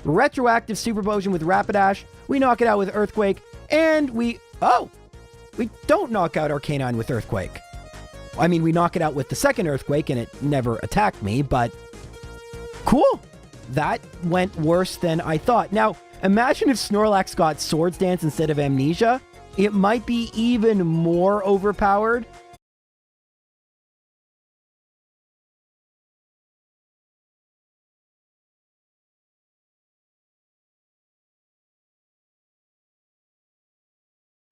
retroactive Super Potion with Rapidash, we knock it out with Earthquake, and we don't knock out Arcanine with Earthquake. I mean, we knock it out with the second Earthquake, and it never attacked me, but cool. That went worse than I thought. Now, imagine if Snorlax got Swords Dance instead of Amnesia. It might be even more overpowered.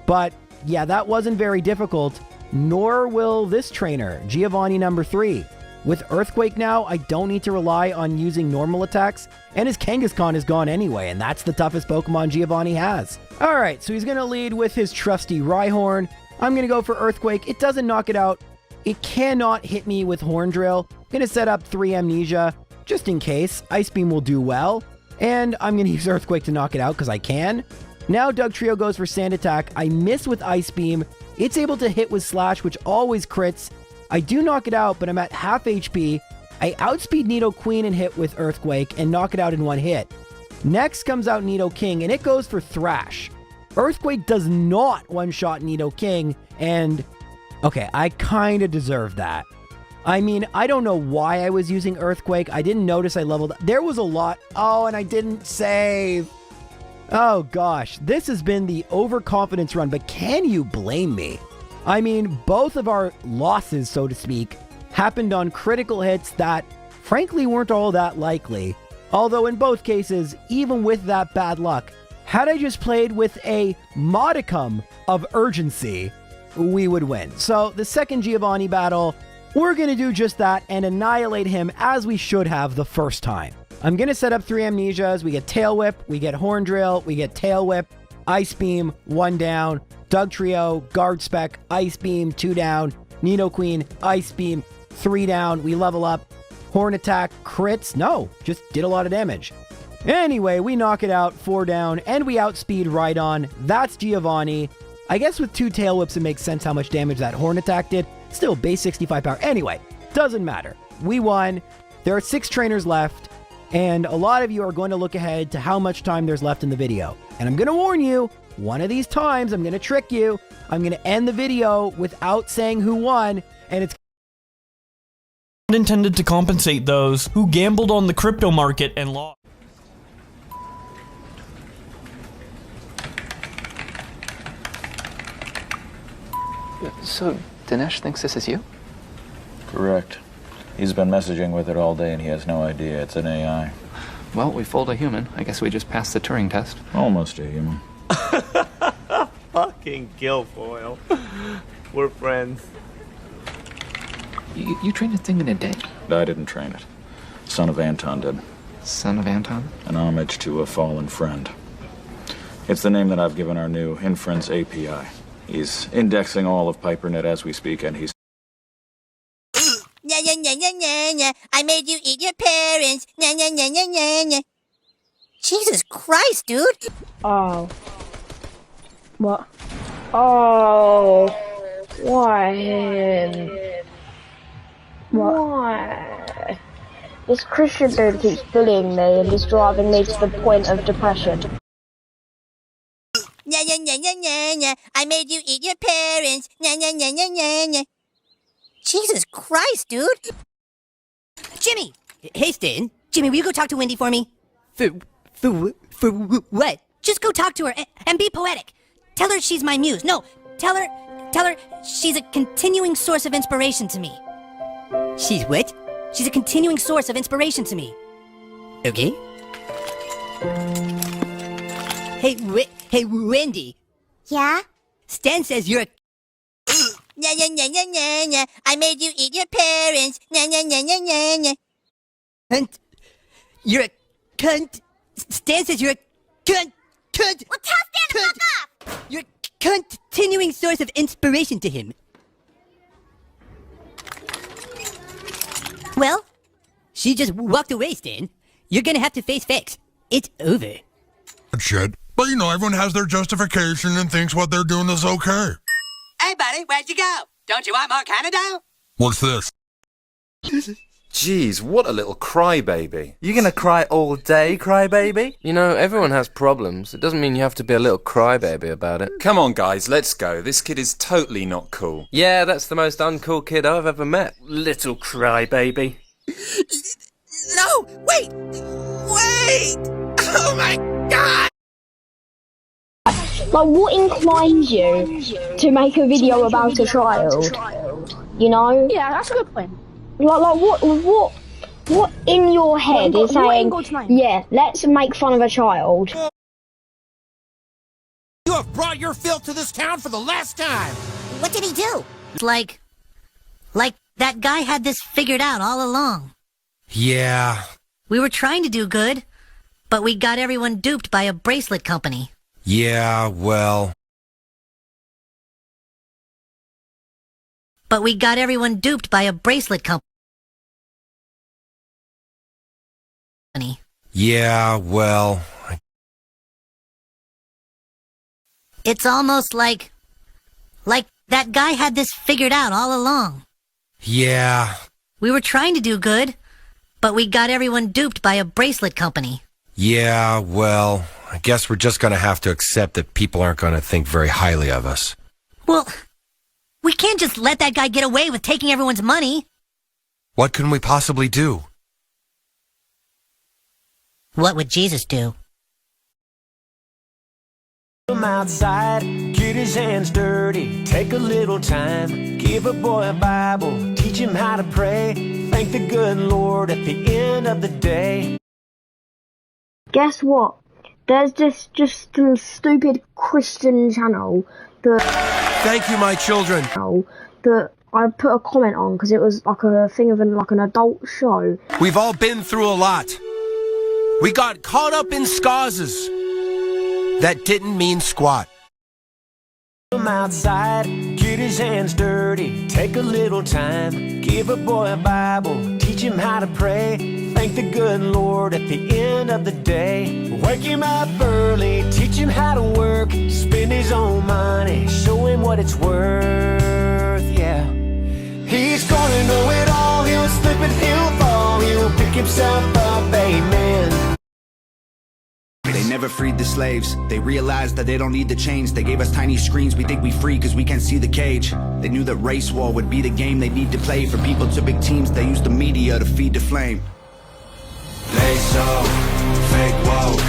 But yeah, that wasn't very difficult, nor will this trainer, Giovanni number 3. With Earthquake now, I don't need to rely on using normal attacks, and his Kangaskhan is gone anyway, and that's the toughest Pokemon Giovanni has. Alright, so he's going to lead with his trusty Rhyhorn. I'm going to go for Earthquake. It doesn't knock it out. It cannot hit me with Horn Drill. Going to set up 3 Amnesia, just in case. Ice Beam will do well, and I'm going to use Earthquake to knock it out, because I can. Now Dugtrio goes for Sand Attack. I miss with Ice Beam. It's able to hit with Slash, which always crits. I do knock it out, but I'm at half HP. I outspeed Nidoqueen and hit with Earthquake and knock it out in one hit. Next comes out Nidoking, and it goes for Thrash. Earthquake does not one-shot Nidoking, and okay, I kind of deserve that. I mean, I don't know why I was using Earthquake. I didn't notice I leveled up. There was a lot. Oh, and I didn't save. Oh gosh, this has been the overconfidence run, but can you blame me? I mean, both of our losses, so to speak, happened on critical hits that, frankly, weren't all that likely. Although in both cases, even with that bad luck, had I just played with a modicum of urgency, we would win. So the second Giovanni battle, we're going to do just that and annihilate him as we should have the first time. I'm going to set up 3 Amnesias. We get Tail Whip, we get Horn Drill, we get Tail Whip, Ice Beam, 1 down, Dugtrio, Guard Spec, Ice Beam, 2 down, Nidoqueen, Ice Beam, 3 down. We level up. Horn Attack, crits. No, just did a lot of damage. Anyway, we knock it out, 4 down, and we outspeed Rhydon. That's Giovanni. I guess with 2 Tail Whips, it makes sense how much damage that Horn Attack did. Still, base 65 power. Anyway, doesn't matter. We won. There are 6 trainers left, and a lot of you are going to look ahead to how much time there's left in the video. And I'm going to warn you, one of these times, I'm going to trick you. I'm going to end the video without saying who won, and it's intended to compensate those who gambled on the crypto market and lost. So, Dinesh thinks this is you? Correct. He's been messaging with it all day and he has no idea it's an AI. Well, we fooled a human. I guess we just passed the Turing test. Almost a human. Fucking Guilfoyle. We're friends. You trained a thing in a day? I didn't train it. Son of Anton did. Son of Anton? An homage to a fallen friend. It's the name that I've given our new Inference API. He's indexing all of PiperNet as we speak, and he's... Nya, nya, nya, nya, nya, nya. I made you eat your parents. Nya, nya, nya, nya, nya, nya. Jesus Christ, dude. Oh. What? Oh. Why? Why? This Christian dude keeps bullying me and is driving me to the point of depression. Nya, nya, nya, nya, nya, nya. I made you eat your parents. Nya, nya, nya, nya, nya, nya. Jesus Christ, dude. Jimmy! Hey, Stan. Jimmy, will you go talk to Wendy for me? For what? Just go talk to her and be poetic. Tell her she's my muse. No, tell her she's a continuing source of inspiration to me. She's what? She's a continuing source of inspiration to me. Okay. Hey, Wendy. Yeah? Stan says you're a... Nya, nya, nya, nya, nya, nya. I made you eat your parents. Nya, nya, nya, nya, nya, nya. Cunt. You're a cunt. Stan says you're a cunt. Cunt. Well, tell Stan to fuck off! You're a continuing source of inspiration to him. Well, she just walked away, Stan. You're gonna have to face facts. It's over. Shit. But you know, everyone has their justification and thinks what they're doing is okay. Hey, buddy, where'd you go? Don't you want more Canada? What's this? Jeez, what a little crybaby. You gonna cry all day, crybaby? You know, everyone has problems. It doesn't mean you have to be a little crybaby about it. Come on, guys, let's go. This kid is totally not cool. Yeah, that's the most uncool kid I've ever met. Little crybaby. No, wait! Wait! Oh my god! Like, what inclines you to make a video about a child? You know? Yeah, that's a good point. Like what in your head is saying, yeah, let's make fun of a child? You have brought your filth to this town for the last time! What did he do? Like that guy had this figured out all along. Yeah. We were trying to do good, but we got everyone duped by a bracelet company. Yeah, well... But we got everyone duped by a bracelet company. Yeah, well... It's almost like that guy had this figured out all along. Yeah. We were trying to do good, but we got everyone duped by a bracelet company. Yeah, well... I guess we're just gonna have to accept that people aren't gonna think very highly of us. Well, we can't just let that guy get away with taking everyone's money. What can we possibly do? What would Jesus do? Come outside, get his hands dirty, take a little time, give a boy a Bible, teach him how to pray, thank the good Lord at the end of the day. Guess what? There's just some stupid Christian channel that... Thank you, my children. ...that I put a comment on because it was like a thing of an adult show. We've all been through a lot. We got caught up in causes that didn't mean squat. Come outside, get his hands dirty, take a little time, give a boy a Bible, teach him how to pray, thank the good Lord at the end of the day. Wake him up early, teach him how to work, spend his own money, show him what it's worth, yeah. He's gonna know it all, he'll slip and he'll fall, he'll pick himself up, amen. They never freed the slaves. They realized that they don't need the chains. They gave us tiny screens. We think we free because we can't see the cage. They knew that race war would be the game they need to play. For people to big teams, they use the media to feed the flame. They so fake woke.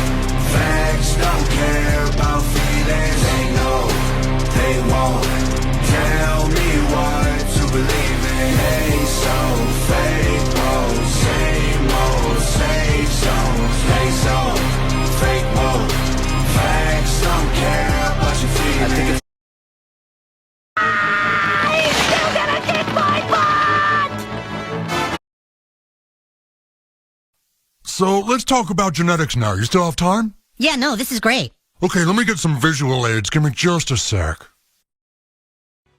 Facts don't care about feelings. They know they won't tell me what to believe in. They so fake woke. Same old safe zones. They so fake woke. Facts don't care about your feelings. He's still gonna kick my butt! So let's talk about genetics now. You still have time? Yeah, no, this is great. Okay, let me get some visual aids. Give me just a sec.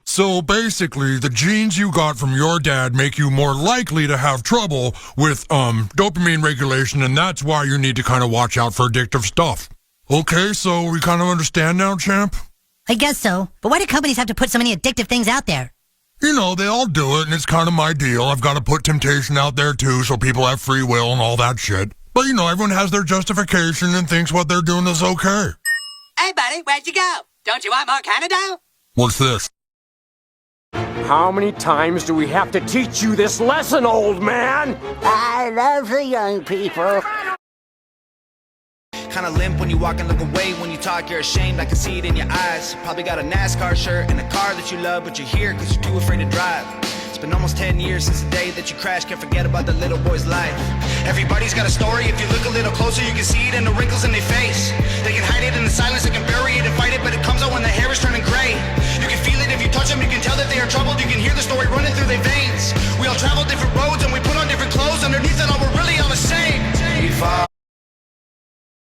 So basically, the genes you got from your dad make you more likely to have trouble with, dopamine regulation, and that's why you need to kind of watch out for addictive stuff. Okay, so we kind of understand now, champ? I guess so. But why do companies have to put so many addictive things out there? You know, they all do it, and it's kind of my deal. I've got to put temptation out there, too, so people have free will and all that shit. But, you know, everyone has their justification and thinks what they're doing is okay. Hey, buddy, where'd you go? Don't you want more Canada? What's this? How many times do we have to teach you this lesson, old man? I love the young people. Kinda limp when you walk and look away. When you talk, you're ashamed. I can see it in your eyes. Probably got a NASCAR shirt and a car that you love, but you're here cause you're too afraid to drive. It's been almost 10 years since the day that you crashed. Can't forget about the little boy's life. Everybody's got a story. If you look a little closer, you can see it in the wrinkles in their face. They can hide it in the silence, they can bury it and fight it, but it comes out when the hair is turning gray. You can feel it if you touch them, you can tell that they are troubled. You can hear the story running through their veins. We all travel different roads and we put on different clothes. Underneath it all, we're really all the same.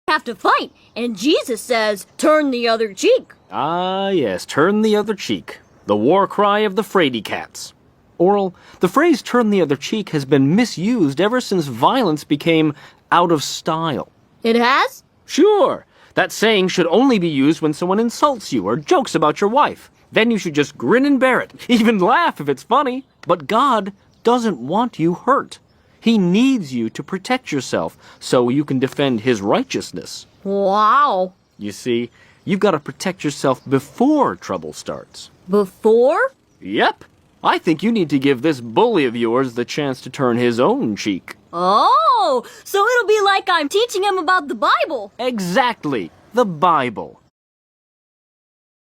Have to fight, and Jesus says, turn the other cheek. Ah, yes, turn the other cheek. The war cry of the fraidy cats. Oral, the phrase turn the other cheek has been misused ever since violence became out of style. It has? Sure. That saying should only be used when someone insults you or jokes about your wife. Then you should just grin and bear it, even laugh if it's funny. But God doesn't want you hurt. He needs you to protect yourself so you can defend his righteousness. Wow. You see, you've got to protect yourself before trouble starts. Before? Yep. I think you need to give this bully of yours the chance to turn his own cheek. Oh, so it'll be like I'm teaching him about the Bible. Exactly. The Bible.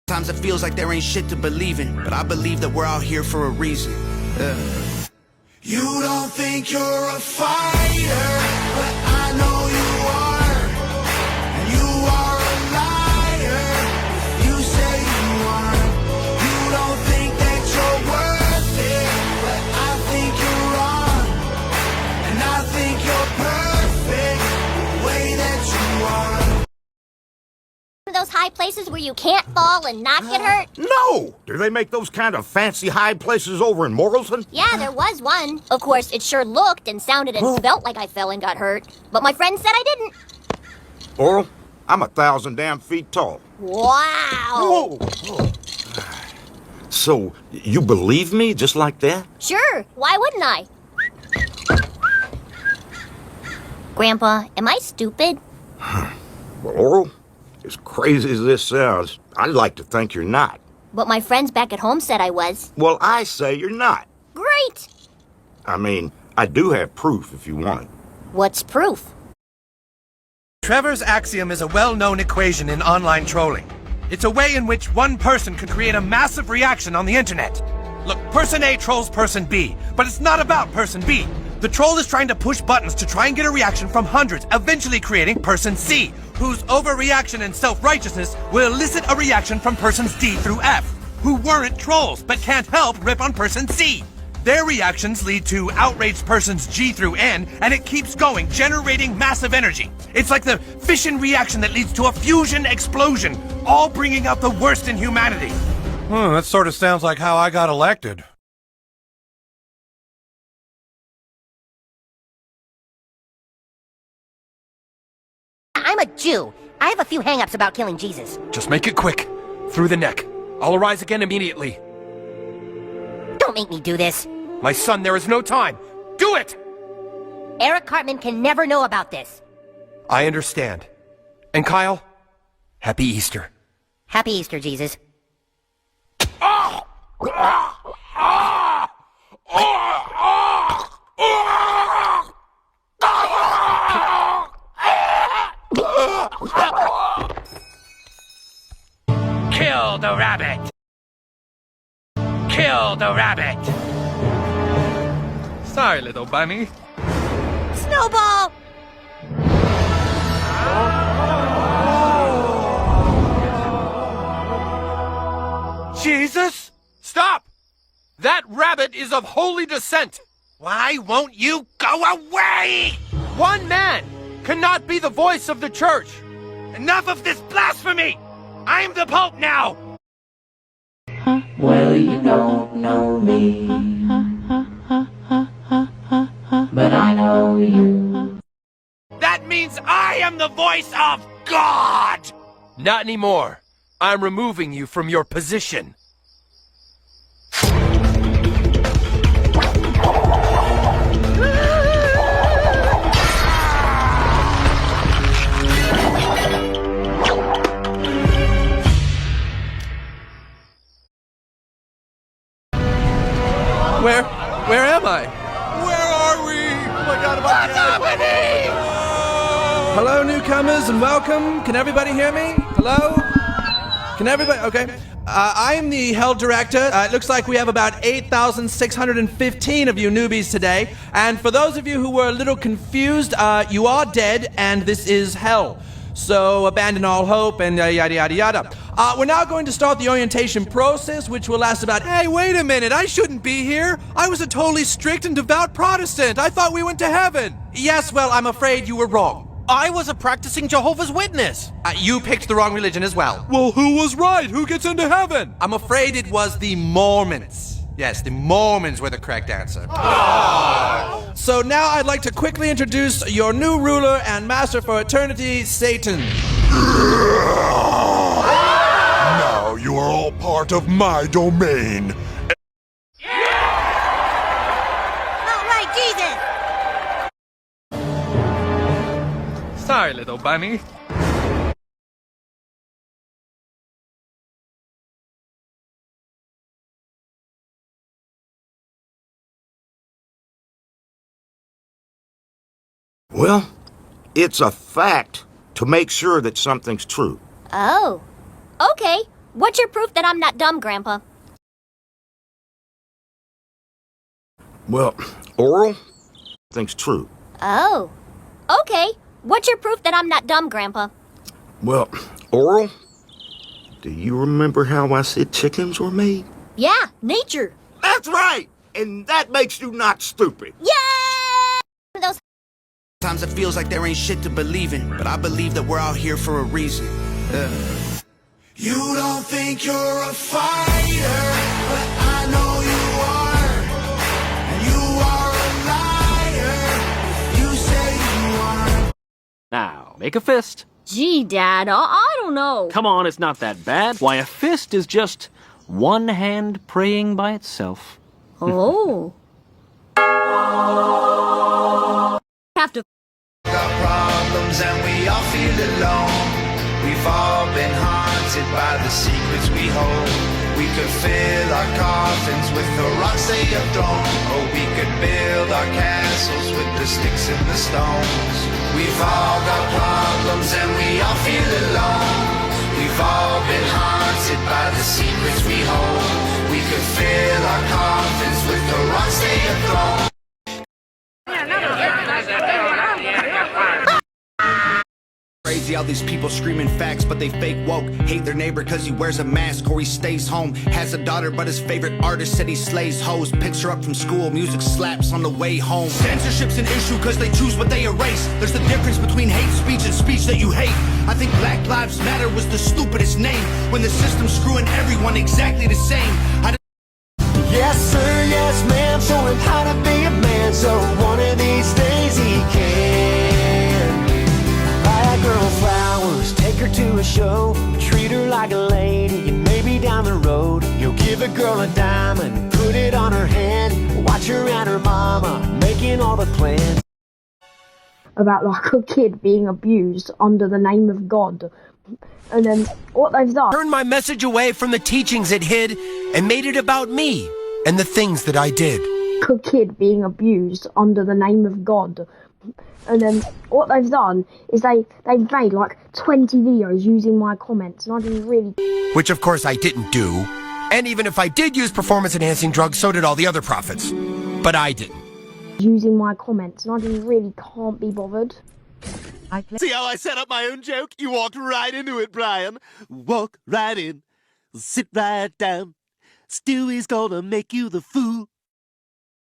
Sometimes it feels like there ain't shit to believe in, but I believe that we're out here for a reason. You don't think you're a fighter, but I know you are. And you are a liar if you say you aren't. You don't think that you're worth it, but I think you're wrong. And I think you're perfect the way that you are. Those high places where you can't fall and not get hurt? No! Do they make those kind of fancy high places over in Morrilton? Yeah, there was one. Of course, it sure looked and sounded and felt like I fell and got hurt. But my friend said I didn't. Oral, I'm 1,000 damn feet tall. Wow! Whoa. So, you believe me just like that? Sure, why wouldn't I? Grandpa, am I stupid? Well, Oral, as crazy as this sounds, I'd like to think you're not. But my friends back at home said I was. Well, I say you're not. Great! I mean, I do have proof if you want it. What's proof? Trevor's axiom is a well-known equation in online trolling. It's a way in which one person can create a massive reaction on the internet. Look, person A trolls person B, but it's not about person B. The troll is trying to push buttons to try and get a reaction from hundreds, eventually creating person C, whose overreaction and self-righteousness will elicit a reaction from persons D through F, who weren't trolls but can't help rip on person C. Their reactions lead to outraged persons G through N, and it keeps going, generating massive energy. It's like the fission reaction that leads to a fusion explosion, all bringing out the worst in humanity. That sort of sounds like how I got elected. I'm a Jew. I have a few hang-ups about killing Jesus. Just make it quick. Through the neck. I'll arise again immediately. Don't make me do this. My son, there is no time. Do it! Eric Cartman can never know about this. I understand. And Kyle, happy Easter. Happy Easter, Jesus. Kill the rabbit! Kill the rabbit! Sorry, little bunny. Snowball! Jesus? Stop! That rabbit is of holy descent! Why won't you go away? One man cannot be the voice of the church! Enough of this blasphemy! I'm the Pope now! Well, you don't know me, but I know you. That means I am the voice of God! Not anymore. I'm removing you from your position. Where am I? Where are we? Oh my God, what's happening? Hello, newcomers, and welcome. Can everybody hear me? Hello? Can everybody? Okay. I am the Hell Director. It looks like we have about 8,615 of you newbies today. And for those of you who were a little confused, you are dead, and this is Hell. So abandon all hope and yada yada yada. We're now going to start the orientation process, which will last about... Hey, wait a minute. I shouldn't be here. I was a totally strict and devout Protestant. I thought we went to heaven. Yes, well, I'm afraid you were wrong. I was a practicing Jehovah's Witness. You picked the wrong religion as well. Well, who was right? Who gets into heaven? I'm afraid it was the Mormons. Yes, the Mormons were the correct answer. Aww. So now I'd like to quickly introduce your new ruler and master for eternity, Satan. Now you are all part of my domain. All right, Jesus! Sorry, little bunny. Well, it's a fact to make sure that something's true. Oh. Okay. What's your proof that I'm not dumb, Grandpa? Well, Oral, thing's true. Oh. Okay. What's your proof that I'm not dumb, Grandpa? Well, Oral, do you remember how I said chickens were made? Yeah, nature. That's right! And that makes you not stupid. Yeah! Those Sometimes it feels like there ain't shit to believe in, but I believe that we're out here for a reason. You don't think you're a fighter, but I know you are. And you are a liar. You say you are. Now, make a fist. Gee, Dad, I don't know. Come on, it's not that bad. Why, a fist is just one hand praying by itself. Oh. Have to. Got problems and we all feel alone. We've all been haunted by the secrets we hold. We could fill our coffins with the rocks they have thrown, or we could build our castles with the sticks and the stones. We've all got problems and we all feel alone. We've all been haunted by the secrets we hold. We could fill our coffins with the rocks they have thrown. Crazy how these people screaming facts, but they fake woke. Hate their neighbor cause he wears a mask or he stays home. Has a daughter but his favorite artist said he slays hoes. Picks her up from school, music slaps on the way home. Censorship's an issue cause they choose what they erase. There's the difference between hate speech and speech that you hate. I think Black Lives Matter was the stupidest name, when the system's screwing everyone exactly the same. Yes sir, yes ma'am, show him how to be a man, so one of these days he can. Buy a girl flowers, take her to a show, treat her like a lady, and maybe down the road you'll give a girl a diamond, put it on her hand, watch her and her mama making all the plans. About like a kid being abused under the name of God. And then what they've done. Turned my message away from the teachings it hid and made it about me and the things that I did. A kid being abused under the name of God. And then what they've done is they've made like 20 videos using my comments, and I didn't really. Which of course I didn't do. And even if I did use performance enhancing drugs, so did all the other prophets. But I didn't. Using my comments, and I didn't really can't be bothered. See how I set up my own joke? You walked right into it, Brian. Walk right in. Sit right down. Stewie's gonna make you the fool.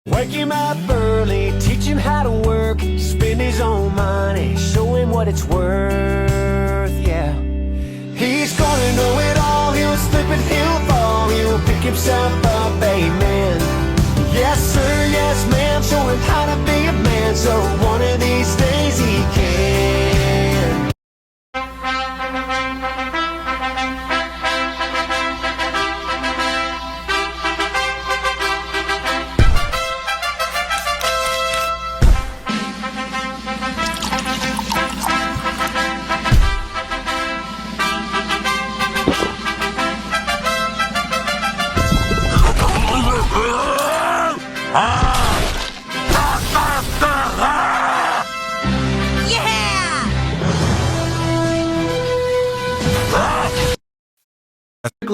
Wake him up early, teach him how to work, spend his own money, show him what it's worth, yeah. He's gonna know it all, he'll slip and he'll fall, he'll pick himself up, amen. Yes sir, yes ma'am, show him how to be a man, so one of these days he can.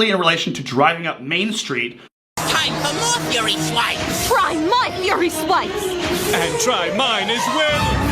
In relation to driving up Main Street. Time for more Fury Swipes! Try my Fury Swipes! And try mine as well!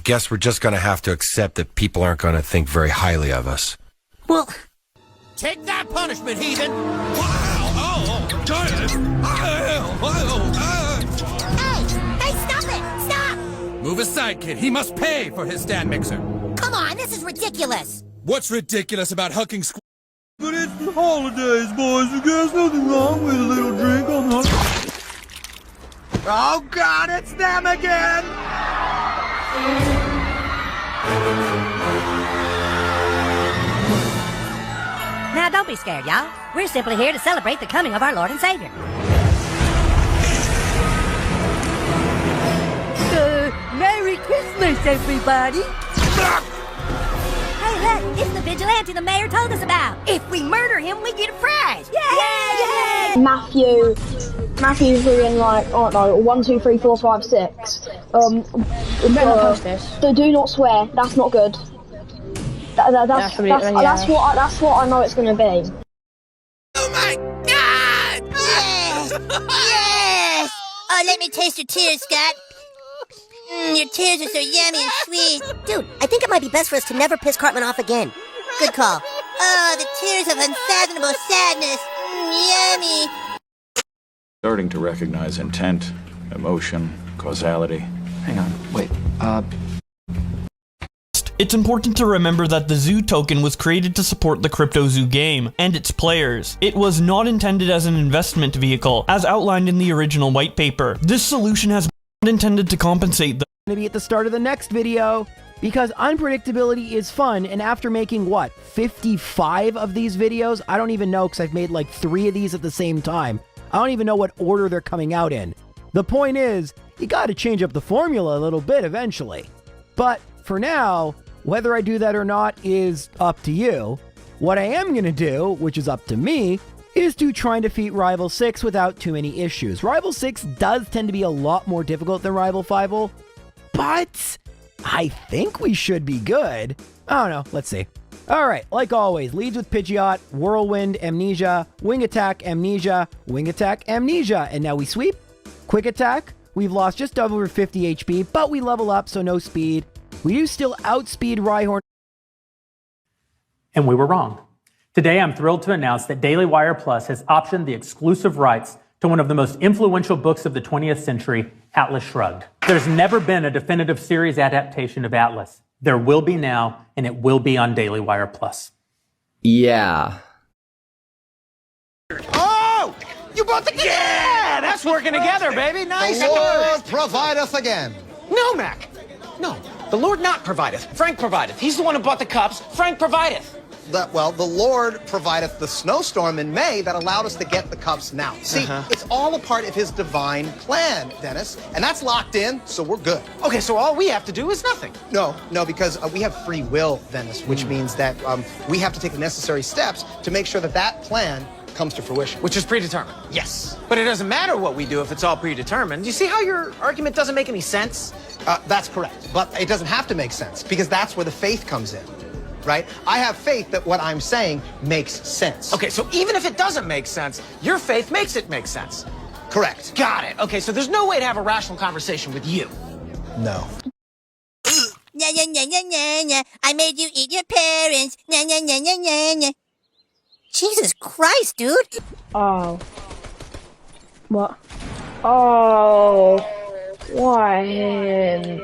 guess we're just gonna have to accept that people aren't gonna think very highly of us. Well, take that punishment, heathen! Hey, stop it! Stop! Move aside, kid. He must pay for his stand mixer. Come on, this is ridiculous. What's ridiculous about hucking squirrels? But it's the holidays, boys. There's nothing wrong with a little drink on the... Oh God, it's them again! now don't be scared, y'all. We're simply here to celebrate the coming of our Lord and Savior. Merry Christmas, everybody! Hey, look, it's the vigilante the mayor told us about. If we murder him, we get a prize. Yay! Matthew's doing like, I don't know, 1, 2, 3, 4, 5, 6. So do not swear. That's not good. That's what I know it's gonna be. Oh my God! Yes! Yes! Oh, let me taste your tears, Scott. Your tears are so yummy and sweet. Dude, I think it might be best for us to never piss Cartman off again. Good call. Oh, the tears of unfathomable sadness. Yummy. Starting to recognize intent, emotion, causality. Hang on, wait, It's important to remember that the Zoo token was created to support the CryptoZoo game and its players. It was not intended as an investment vehicle, as outlined in the original white paper. This solution has not intended to compensate the Gonna be at the start of the next video, because unpredictability is fun, and after making, what, 55 of these videos? I don't even know, because I've made like 3 of these at the same time. I don't even know what order they're coming out in. The point is, you gotta change up the formula a little bit eventually. But for now, whether I do that or not is up to you. What I am gonna do, which is up to me, is to try and defeat Rival 6 without too many issues. Rival 6 does tend to be a lot more difficult than Rival 5, but I think we should be good. I don't know, let's see. Alright, like always, leads with Pidgeot, Whirlwind, Amnesia, Wing Attack, Amnesia, Wing Attack, Amnesia, and now we sweep. Quick Attack, we've lost just over 50 HP, but we level up, so no speed. We do still outspeed Rhyhorn. And we were wrong. Today, I'm thrilled to announce that Daily Wire Plus has optioned the exclusive rights to one of the most influential books of the 20th century, Atlas Shrugged. There's never been a definitive series adaptation of Atlas. There will be now, and it will be on Daily Wire Plus. Yeah. Oh! You bought the... Yeah! That's working together, baby. Nice. The Lord provideth again. No, Mac. No. The Lord not provideth. Frank provideth. He's the one who bought the cups. Frank provideth. Well, the Lord provideth the snowstorm in May that allowed us to get the cups now. See, it's all a part of his divine plan, Dennis. And that's locked in, so we're good. Okay, so all we have to do is nothing. No, because we have free will, Dennis, which means that we have to take the necessary steps to make sure that that plan comes to fruition. Which is predetermined. Yes. But it doesn't matter what we do if it's all predetermined. You see how your argument doesn't make any sense? That's correct. But it doesn't have to make sense, because that's where the faith comes in. Right? I have faith that what I'm saying makes sense. Okay, so even if it doesn't make sense, your faith makes it make sense. Correct. Got it. Okay, so there's no way to have a rational conversation with you. No. Nya, nya, nya, nya, nya, nya. I made you eat your parents. Nya, nya, nya, nya, nya, nya. Jesus Christ, dude. Oh. What? Oh. Why him?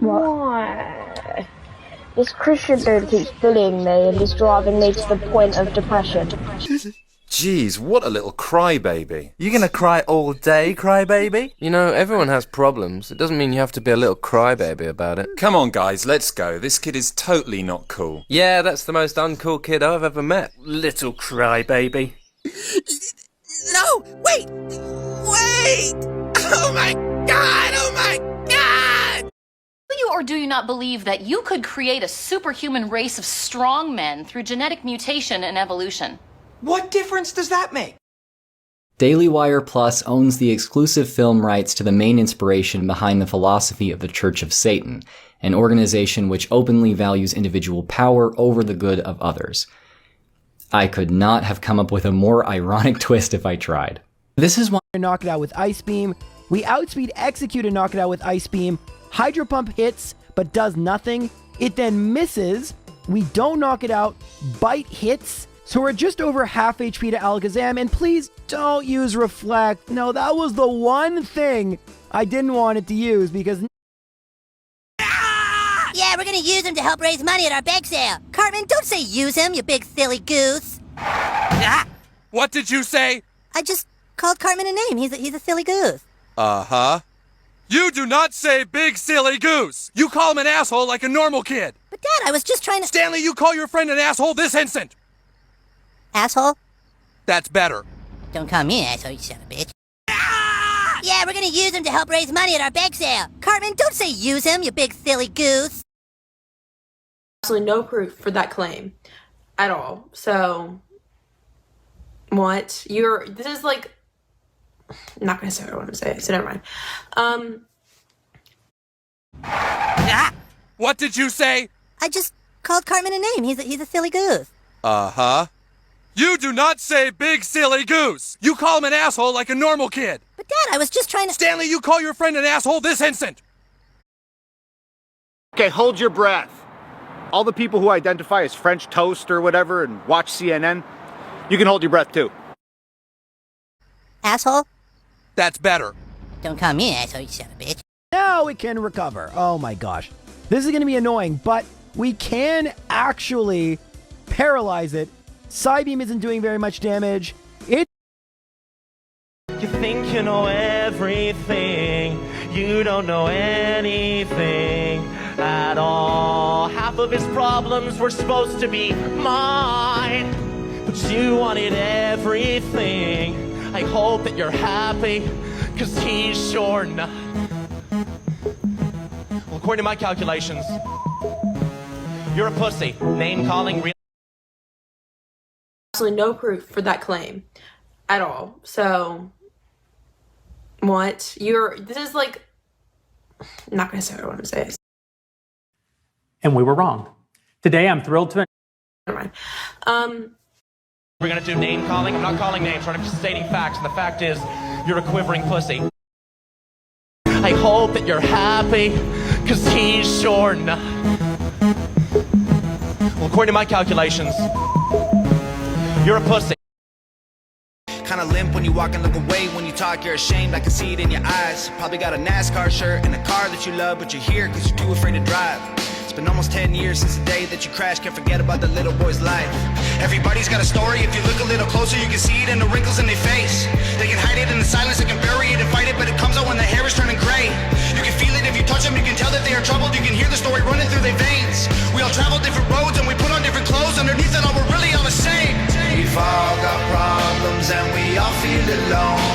Why? This Christian dude keeps bullying me and is driving me to the point of depression. Jeez, what a little crybaby. You gonna cry all day, crybaby? You know, everyone has problems. It doesn't mean you have to be a little crybaby about it. Come on, guys, let's go. This kid is totally not cool. Yeah, that's the most uncool kid I've ever met. Little crybaby. No, wait! Wait! Oh my God! Oh my God! Do you or do you not believe that you could create a superhuman race of strong men through genetic mutation and evolution? What difference does that make? Daily Wire Plus owns the exclusive film rights to the main inspiration behind the philosophy of the Church of Satan, an organization which openly values individual power over the good of others. I could not have come up with a more ironic twist if I tried. This is why Knock it out with Ice Beam. We outspeed Execute and knock it out with Ice Beam. Hydro Pump hits, but does nothing. It then misses. We don't knock it out. Bite hits. So we're just over half HP to Alakazam, and please don't use Reflect. No, that was the one thing I didn't want it to use because... Yeah, we're gonna use him to help raise money at our bake sale. Cartman, don't say use him, you big silly goose. What did you say? I just called Cartman a name. He's a silly goose. Uh-huh. You do not say big silly goose. You call him an asshole like a normal kid. But Dad, I was just trying to... Stanley, you call your friend an asshole this instant. Asshole? That's better. Don't call me an asshole, you son of a bitch. Yeah, we're gonna use him to help raise money at our bake sale. Cartman, don't say use him, you big silly goose. Absolutely no proof for that claim at all. So, what? This is like, I'm not gonna say what I want to say, so never mind. What did you say? I just called Cartman a name. He's a silly goose. Uh-huh. You do not say big silly goose. You call him an asshole like a normal kid. But Dad, I was just trying to... Stanley, you call your friend an asshole this instant. Okay, hold your breath. All the people who identify as French toast or whatever and watch CNN, you can hold your breath too. Asshole? That's better. Don't call me an asshole, you son of a bitch. Now we can recover. Oh my gosh. This is going to be annoying, but we can actually paralyze it. Psybeam isn't doing very much damage. You think you know everything. You don't know anything at all. Half of his problems were supposed to be mine, but you wanted everything. I hope that you're happy, cause he's sure not. Well, according to my calculations, you're a pussy. Name calling. Absolutely no proof for that claim at all. So, what? This is like, I'm not gonna say what I want to say. And we were wrong. Today, I'm thrilled to... Never mind. We're gonna do name calling. I'm not calling names, I'm just stating facts, and the fact is, you're a quivering pussy. I hope that you're happy, cause he's sure not. Well, according to my calculations, you're a pussy. Kinda limp when you walk and look away. When you talk, you're ashamed, I can see it in your eyes. Probably got a NASCAR shirt and a car that you love, but you're here cause you're too afraid to drive. It's been almost 10 years since the day that you crashed. Can't forget about the little boy's life. Everybody's got a story. If you look a little closer, you can see it in the wrinkles in their face. They can hide it in the silence, they can bury it and fight it, but it comes out when the hair is turning gray. You can feel it if you touch them, you can tell that they are troubled. You can hear the story running through their veins. We all travel different roads and we put on different clothes. Underneath it all, we're really all the same. We've all got problems and we all feel alone.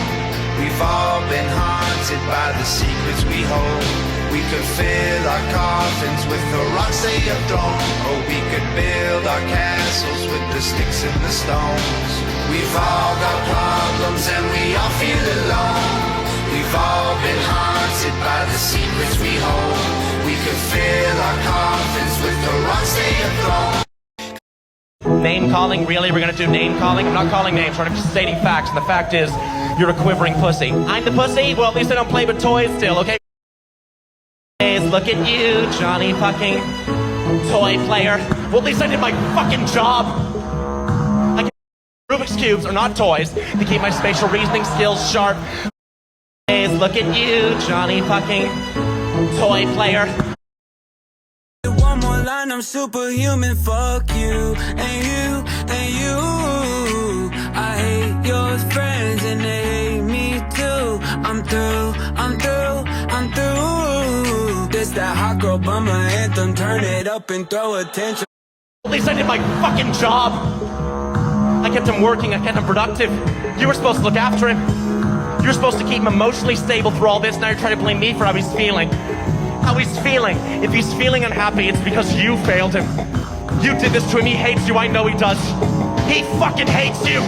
We've all been haunted by the secrets we hold. We could fill our coffins with the rocks they have thrown, or we could build our castles with the sticks and the stones. We've all got problems and we all feel alone. We've all been haunted by the secrets we hold. We could fill our coffins with the rocks they have thrown. Name calling? Really? We're gonna do name calling? I'm not calling names, I'm just stating facts, and the fact is, you're a quivering pussy. I'm the pussy? Well, at least I don't play with toys still, okay? Look at you, Johnny fucking toy player. Well, at least I did my fucking job. Rubik's Cubes are not toys. They keep my spatial reasoning skills sharp. Look at you, Johnny fucking toy player. One more line, I'm superhuman, fuck you, and you, and you. I hate your friends and they hate me too. I'm through, I'm through, I'm through. This that hot girl bummer anthem, turn it up and throw attention. At least I did my fucking job. I kept him working, I kept him productive. You were supposed to look after him. You were supposed to keep him emotionally stable through all this, now you're trying to blame me for how he's feeling. How he's feeling. If he's feeling unhappy, it's because you failed him. You did this to him, he hates you, I know he does. He fucking hates you!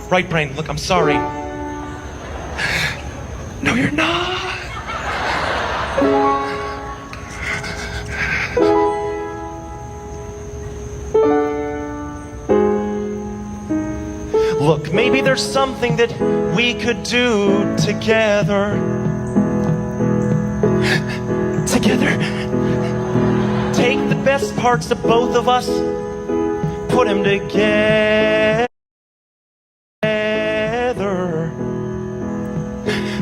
Right brain, look, I'm sorry. No, you're not. there's something that we could do together. Together. Take the best parts of both of us, put them together.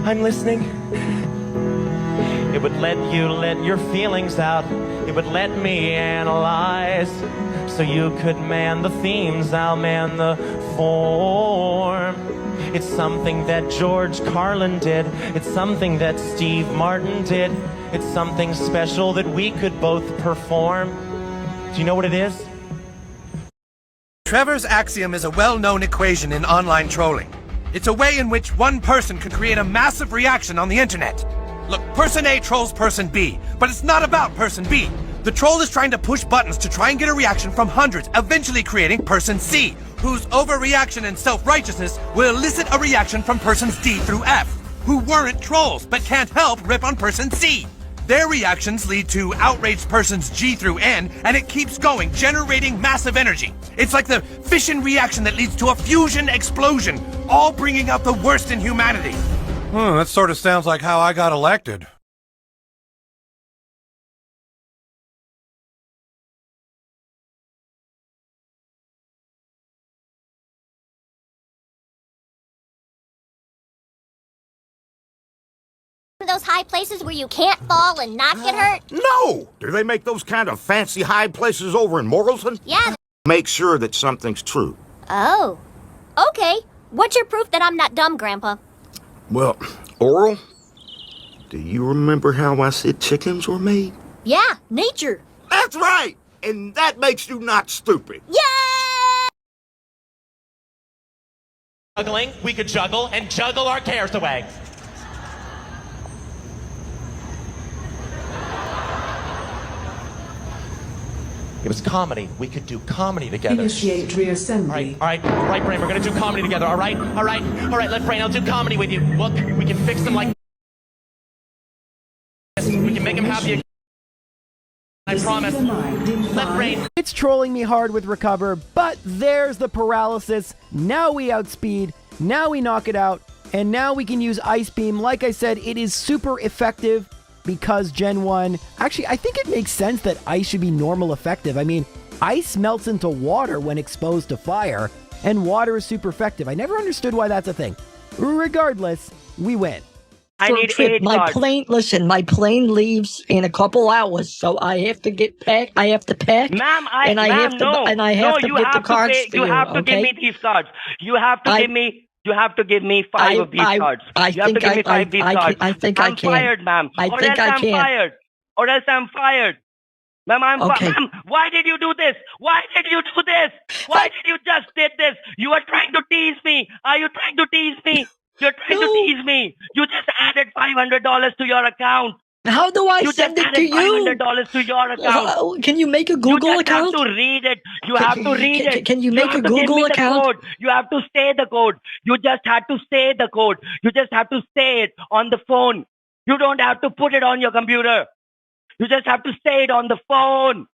I'm listening. It would let you let your feelings out. It would let me analyze. So you could man the themes, I'll man the form. It's something that George Carlin did. It's something that Steve Martin did. It's something special that we could both perform. Do you know what it is? Trevor's axiom is a well-known equation in online trolling. It's a way in which one person can create a massive reaction on the internet. Look, person A trolls person B, but it's not about person B. The troll is trying to push buttons to try and get a reaction from hundreds, eventually creating person C, whose overreaction and self-righteousness will elicit a reaction from persons D through F, who weren't trolls but can't help rip on person C. Their reactions lead to outraged persons G through N, and it keeps going, generating massive energy. It's like the fission reaction that leads to a fusion explosion, all bringing out the worst in humanity. That sort of sounds like how I got elected. Those high places where you can't fall and not get hurt? No! Do they make those kind of fancy high places over in Morrilton? Yeah. Make sure that something's true. Oh. Okay. What's your proof that I'm not dumb, Grandpa? Well, Oral, do you remember how I said chickens were made? Yeah, nature. That's right! And that makes you not stupid. Yeah! Juggling, we could juggle and juggle our cares away. It was comedy. We could do comedy together. Initiate reassembly. All right, Brain. We're gonna do comedy together. All right. Let Brain. I'll do comedy with you. Look, we can fix them like this. We can make him happy again. I promise. Let Brain. It's trolling me hard with Recover, but there's the paralysis. Now we outspeed. Now we knock it out. And now we can use Ice Beam. Like I said, it is super effective. Because Gen 1, actually, I think it makes sense that ice should be normal effective. I mean, ice melts into water when exposed to fire, and water is super effective. I never understood why that's a thing. Regardless, we win. I need trip. My plane leaves in a couple hours, so I have to get packed. I have to pack. Ma'am, I have to get the cards for you. You have to give me these cards. You have to give me. You have to give me 5 of these cards. You have to give me 5 of these cards. I think I can. I'm fired, ma'am. I think I can. Or else I'm fired. Ma'am, Ma'am, why did you do this? Why did you do this? Why did you just did this? You are trying to tease me. Are you trying to tease me? You're trying to tease me. You just added $500 to your account. How do I send it to you? $500 to your account. Can you make a Google account? You have to read it. You have to read it. Can you make a Google account? You have to say the code. You just have to say the code. You just have to say it on the phone. You don't have to put it on your computer. You just have to say it on the phone.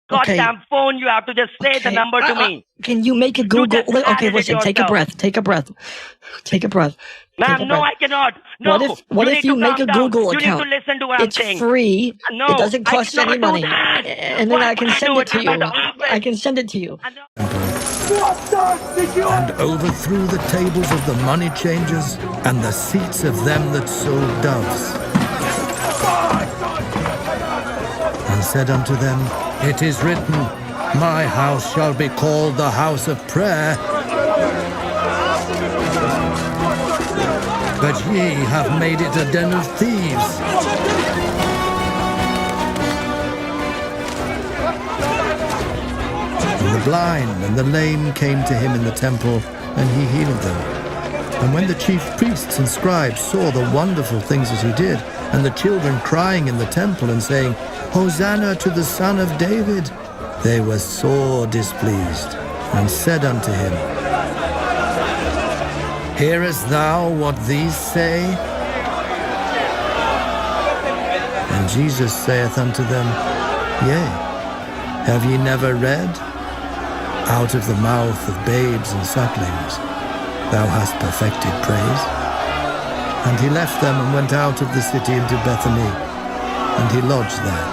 Goddamn phone, you have to just say the number to me. Can you make a Google? Okay, listen, take a breath. Take a breath. Take a breath. Ma'am, no, I cannot. No. What if you make a Google account? You need to listen to what I'm saying. It's free. No, it doesn't cost any money. And then I can send it to you. I can send it to you. And overthrew the tables of the money changers and the seats of them that sold doves. And said unto them, It is written, My house shall be called the house of prayer, but ye have made it a den of thieves. And the blind and the lame came to him in the temple, and he healed them. And when the chief priests and scribes saw the wonderful things that he did, and the children crying in the temple and saying, Hosanna to the Son of David, they were sore displeased, and said unto him, Hearest thou what these say? And Jesus saith unto them, Yea, have ye never read? Out of the mouth of babes and sucklings thou hast perfected praise. And he left them and went out of the city into Bethany, and he lodged there.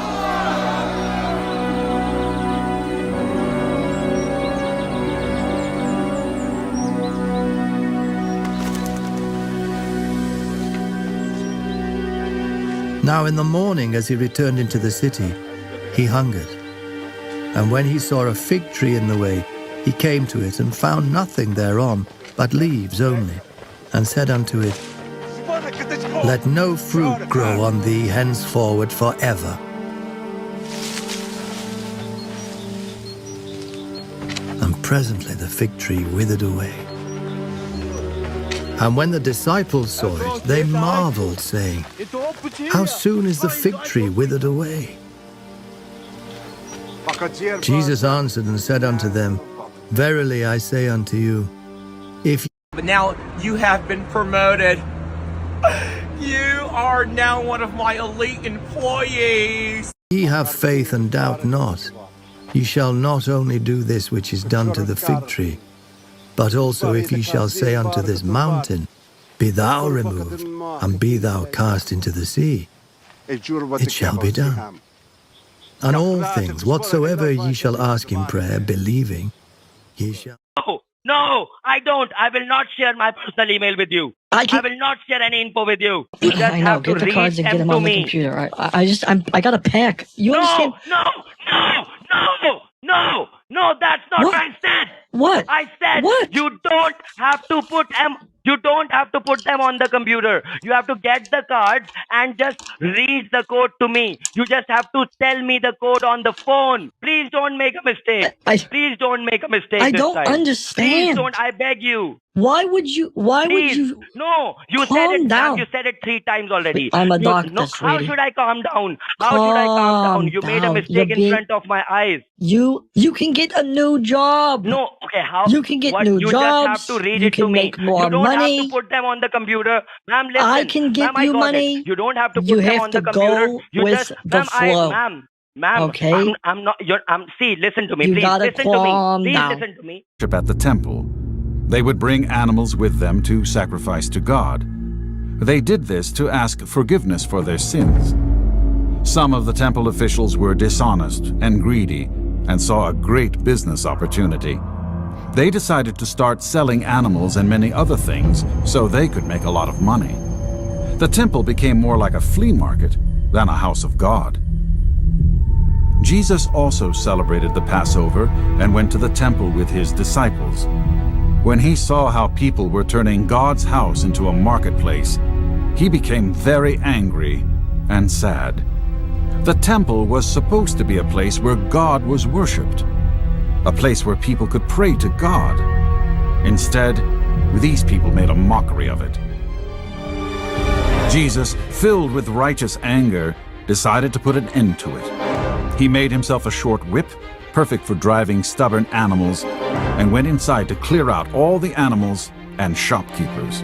Now in the morning, as he returned into the city, he hungered. And when he saw a fig tree in the way, he came to it and found nothing thereon, but leaves only, and said unto it, Let no fruit grow on thee henceforward forever. And presently the fig tree withered away. And when the disciples saw it, they marveled, saying, How soon is the fig tree withered away? Jesus answered and said unto them, Verily I say unto you, But now you have been promoted. You are now one of my elite employees. ye have faith and doubt not, ye shall not only do this which is done to the fig tree, but also if ye shall say unto this mountain, Be thou removed, and be thou cast into the sea, it shall be done. And all things, whatsoever ye shall ask in prayer, believing, ye shall... No, I don't. I will not share my personal email with you. I will not share any info with you. You just I know. have to Get the read cards and get them them to on the me. computer. I got to pack. You understand? No, that's not What? what I said. What? I said you don't have to put them. You don't have to put them on the computer. You have to get the cards and just read the code to me. You just have to tell me the code on the phone. Please don't make a mistake. Please don't make a mistake. I this don't time. understand. Please don't. I beg you. Why would you? No, you said Calm it. down. You said it 3 times already. I'm a doctor, How sweetie. should I calm down? How should I calm down? You made a down. mistake You're in being- front of my eyes. You can get a new job. No, okay, how? You can get what, new you jobs. just have to read you it can to me. make more You don't money. have to put them on the computer. Ma'am, listen. I can get ma'am, I you got money. It. You don't have to put You them have on to the computer. go You with just, the flow. Ma'am, Okay. I'm not. See, listen to me, You please. gotta Listen to me. calm Please down. listen to me. At the temple, they would bring animals with them to sacrifice to God. They did this to ask forgiveness for their sins. Some of the temple officials were dishonest and greedy and saw a great business opportunity. They decided to start selling animals and many other things so they could make a lot of money. The temple became more like a flea market than a house of God. Jesus also celebrated the Passover and went to the temple with his disciples. When he saw how people were turning God's house into a marketplace, he became very angry and sad. The temple was supposed to be a place where God was worshipped, a place where people could pray to God. Instead, these people made a mockery of it. Jesus, filled with righteous anger, decided to put an end to it. He made himself a short whip, perfect for driving stubborn animals, and went inside to clear out all the animals and shopkeepers.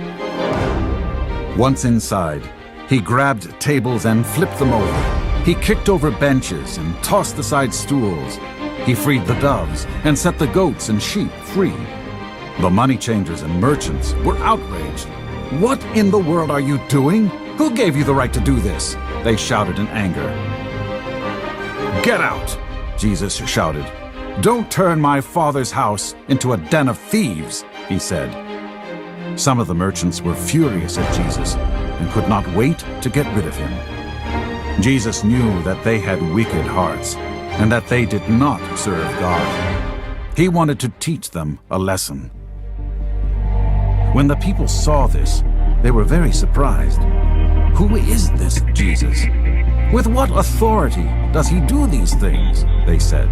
Once inside, he grabbed tables and flipped them over. He kicked over benches and tossed aside stools. He freed the doves and set the goats and sheep free. The money changers and merchants were outraged. "What in the world are you doing? Who gave you the right to do this?" they shouted in anger. "Get out!" Jesus shouted. "Don't turn my Father's house into a den of thieves," he said. Some of the merchants were furious at Jesus and could not wait to get rid of him. Jesus knew that they had wicked hearts and that they did not serve God. He wanted to teach them a lesson. When the people saw this, they were very surprised. "Who is this Jesus? With what authority does he do these things?" they said.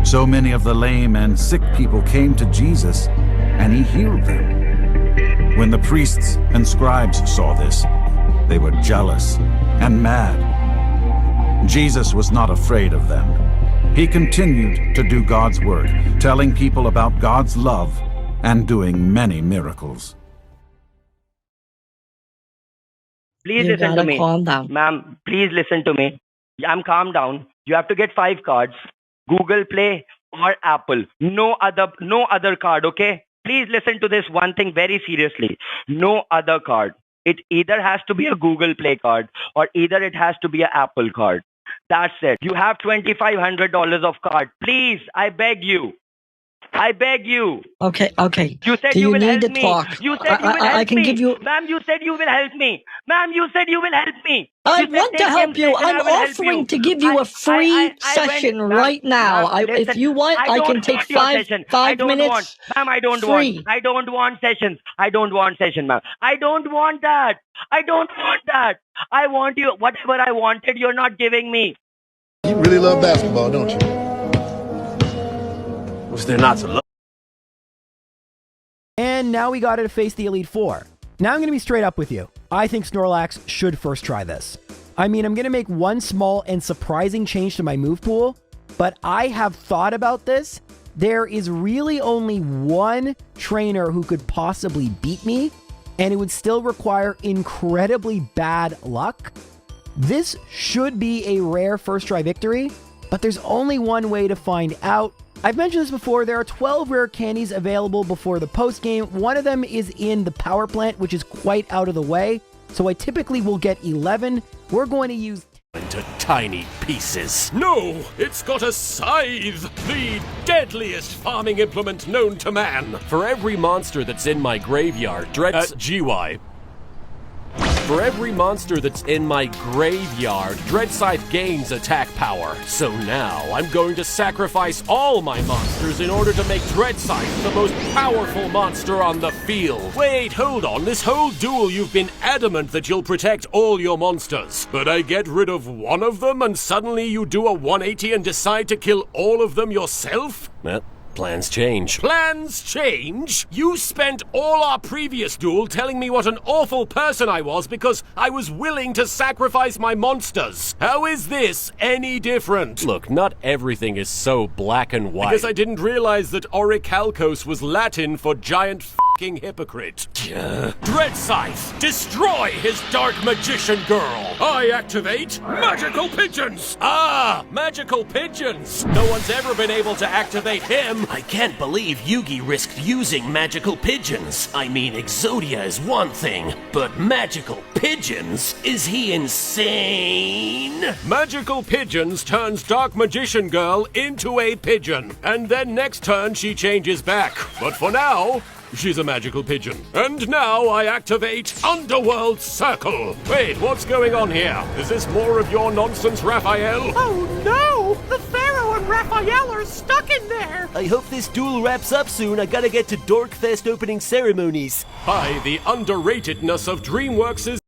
So many of the lame and sick people came to Jesus, and he healed them. When the priests and scribes saw this, they were jealous and mad. Jesus was not afraid of them. He continued to do God's work, telling people about God's love and doing many miracles. Please You listen to gotta me. calm down. Ma'am, please listen to me. I'm calm down. You have to get 5 cards. Google Play or Apple. No other card, okay? Please listen to this one thing very seriously. No other card. It either has to be a Google Play card or either it has to be an Apple card. That's it. You have $2,500 of card. Please, I beg you. I beg you. Okay. You said Do you you will need help to me. talk? You said you will help I can me. give you. Ma'am, you said you will help me. Ma'am, you said you will help me. I You said want to take help you. him, I'm I will help offering you. to give you a free session right now. Ma'am, If listen, you want, I don't can take want your session. I five don't minutes. Want. Ma'am, I don't free. want. I don't want sessions. I don't want session, ma'am. I don't want that. I don't want that. I want you. Whatever I wanted, you're not giving me. You really love basketball, don't you? Was there not to love? And now we got to face the Elite Four. Now I'm going to be straight up with you. I think Snorlax should first try this. I mean, I'm going to make one small and surprising change to my move pool, but I have thought about this. There is really only one trainer who could possibly beat me, and it would still require incredibly bad luck. This should be a rare first try victory, but there's only one way to find out. I've mentioned this before, there are 12 rare candies available before the post game. One of them is in the power plant, which is quite out of the way. So I typically will get 11. We're going to use into tiny pieces. No, it's got a scythe, the deadliest farming implement known to man. For every monster that's in my graveyard, GY. For every monster that's in my graveyard, Dreadscythe gains attack power. So now, I'm going to sacrifice all my monsters in order to make Dreadscythe the most powerful monster on the field. Wait, hold on. This whole duel you've been adamant that you'll protect all your monsters. But I get rid of one of them and suddenly you do a 180 and decide to kill all of them yourself? Plans change. Plans change? You spent all our previous duel telling me what an awful person I was because I was willing to sacrifice my monsters. How is this any different? Look, not everything is so black and white. Because I didn't realize that Orichalcos was Latin for giant f***ing hypocrite. Dreadscythe, destroy his dark magician girl. I activate magical pigeons. Ah, magical pigeons. No one's ever been able to activate him. I can't believe Yugi risked using magical pigeons. I mean, Exodia is one thing, but magical pigeons? Is he insane? Magical pigeons turns Dark Magician Girl into a pigeon, and then next turn she changes back. But for now, she's a magical pigeon. And now I activate Underworld Circle. Wait, what's going on here? Is this more of your nonsense, Raphael? Oh no! The Pharaoh and Raphael are stuck in there! I hope this duel wraps up soon. I gotta get to Dorkfest opening ceremonies. By the underratedness of DreamWorks'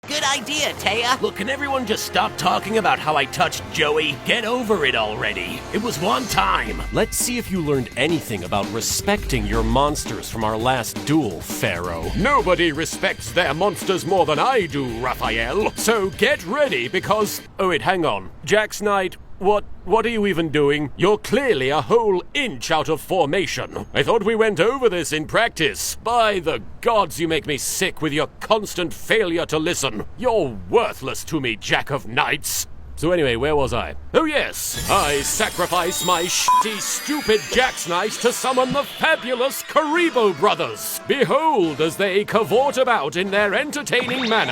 Good idea, Taya. Look, can everyone just stop talking about how I touched Joey? Get over it already. It was one time. Let's see if you learned anything about respecting your monsters from our last duel, Pharaoh. Nobody respects their monsters more than I do, Raphael. So get ready because... Oh wait, hang on. Jax Knight, what are you even doing? You're clearly a whole inch out of formation. I thought we went over this in practice. By the gods, you make me sick with your constant failure to listen. You're worthless to me, Jack of Knights. So anyway, where was I? Oh yes, I sacrifice my shitty, stupid Jax Knight to summon the fabulous Karibo brothers. Behold as they cavort about in their entertaining manner.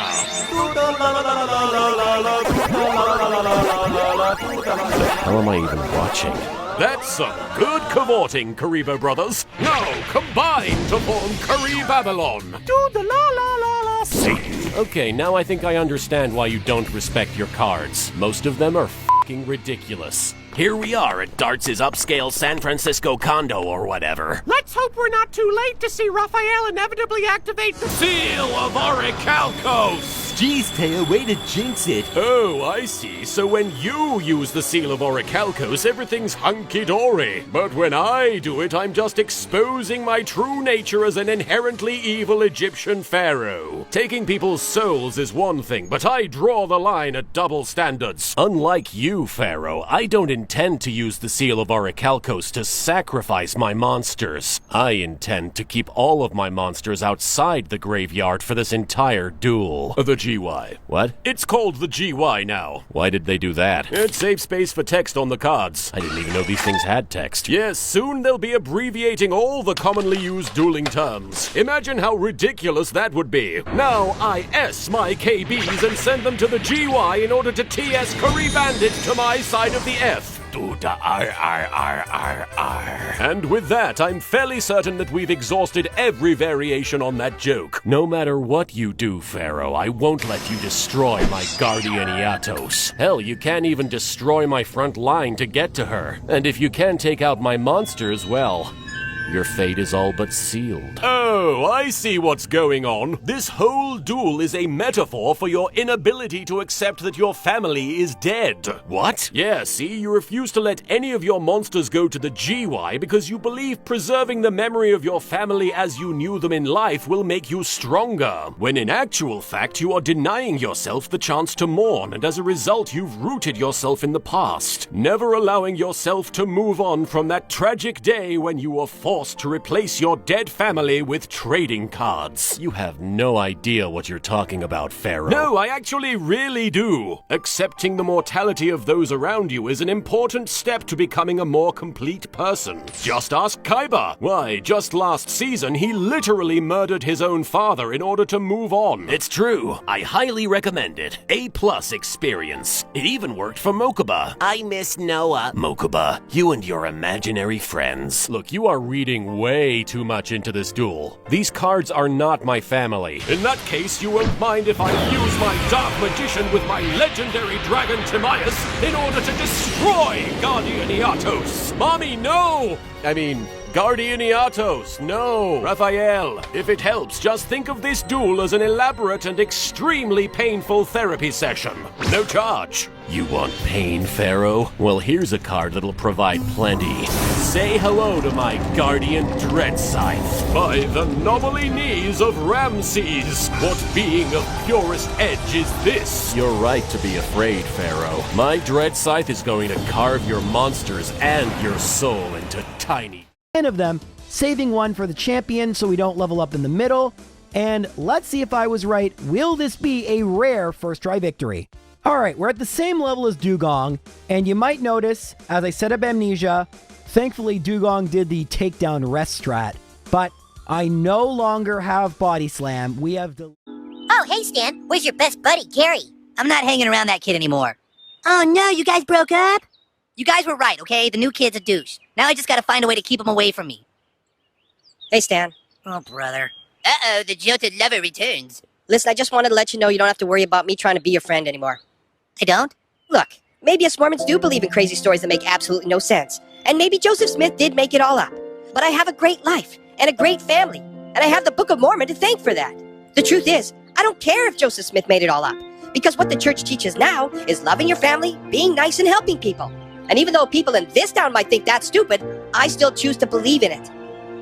How am I even watching? That's a good cavorting, Karibo brothers. Now combine to form Curry Babylon. Do the la la la la. Satan. Okay, now I think I understand why you don't respect your cards. Most of them are f***ing ridiculous. Here we are at Darts' upscale San Francisco condo or whatever. Let's hope we're not too late to see Raphael inevitably activate the Seal of Orichalcos! Jeez, Taya, way to jinx it. Oh, I see. So when you use the Seal of Orichalcos, everything's hunky-dory. But when I do it, I'm just exposing my true nature as an inherently evil Egyptian pharaoh. Taking people's souls is one thing, but I draw the line at double standards. Unlike you, Pharaoh, I don't intend to use the Seal of Orichalcos to sacrifice my monsters. I intend to keep all of my monsters outside the graveyard for this entire duel. The GY. What? It's called the GY now. Why did they do that? It saves space for text on the cards. I didn't even know these things had text. Yes, soon they'll be abbreviating all the commonly used dueling terms. Imagine how ridiculous that would be. Now I S my KBs and send them to the GY in order to TS Curry Bandit to my side of the F. And with that, I'm fairly certain that we've exhausted every variation on that joke. No matter what you do, Pharaoh, I won't let you destroy my Guardian Iatos. Hell, you can't even destroy my front line to get to her. And if you can't take out my monsters, well, your fate is all but sealed. Oh, I see what's going on. This whole duel is a metaphor for your inability to accept that your family is dead. What? Yeah, see, you refuse to let any of your monsters go to the GY because you believe preserving the memory of your family as you knew them in life will make you stronger. When in actual fact, you are denying yourself the chance to mourn, and as a result, you've rooted yourself in the past, never allowing yourself to move on from that tragic day when you were forced to replace your dead family with trading cards. You have no idea what you're talking about, Pharaoh. No, I actually really do. Accepting the mortality of those around you is an important step to becoming a more complete person. Just ask Kaiba. Why, just last season, he literally murdered his own father in order to move on. It's true. I highly recommend it. A+ experience. It even worked for Mokuba. I miss Noah. Mokuba, you and your imaginary friends. Look, you are reading way too much into this duel. These cards are not my family. In that case, you won't mind if I use my Dark Magician with my legendary dragon Timaeus in order to destroy Guardian Iatos. Mommy, no! I mean, Guardian Iatos, no! Raphael, if it helps, just think of this duel as an elaborate and extremely painful therapy session. No charge. You want pain, Pharaoh? Well, here's a card that'll provide plenty. Say hello to my Guardian Dread Scythe. By the knobbly knees of Ramses, what being of purest edge is this? You're right to be afraid, Pharaoh. My Dread Scythe is going to carve your monsters and your soul into tiny 10 of them, saving one for the champion so we don't level up in the middle. And let's see if I was right. Will this be a rare first try victory? Alright, we're at the same level as Dugong, and you might notice, as I set up Amnesia, thankfully Dugong did the takedown rest strat, but I no longer have Body Slam. We have Oh, hey Stan, where's your best buddy, Gary? I'm not hanging around that kid anymore. Oh no, you guys broke up? You guys were right, okay? The new kid's a douche. Now I just gotta find a way to keep him away from me. Hey, Stan. Oh, brother. Uh-oh, the jilted lover returns. Listen, I just wanted to let you know you don't have to worry about me trying to be your friend anymore. I don't? Look, maybe us Mormons do believe in crazy stories that make absolutely no sense. And maybe Joseph Smith did make it all up. But I have a great life, and a great family, and I have the Book of Mormon to thank for that. The truth is, I don't care if Joseph Smith made it all up, because what the church teaches now is loving your family, being nice, and helping people. And even though people in this town might think that's stupid, I still choose to believe in it.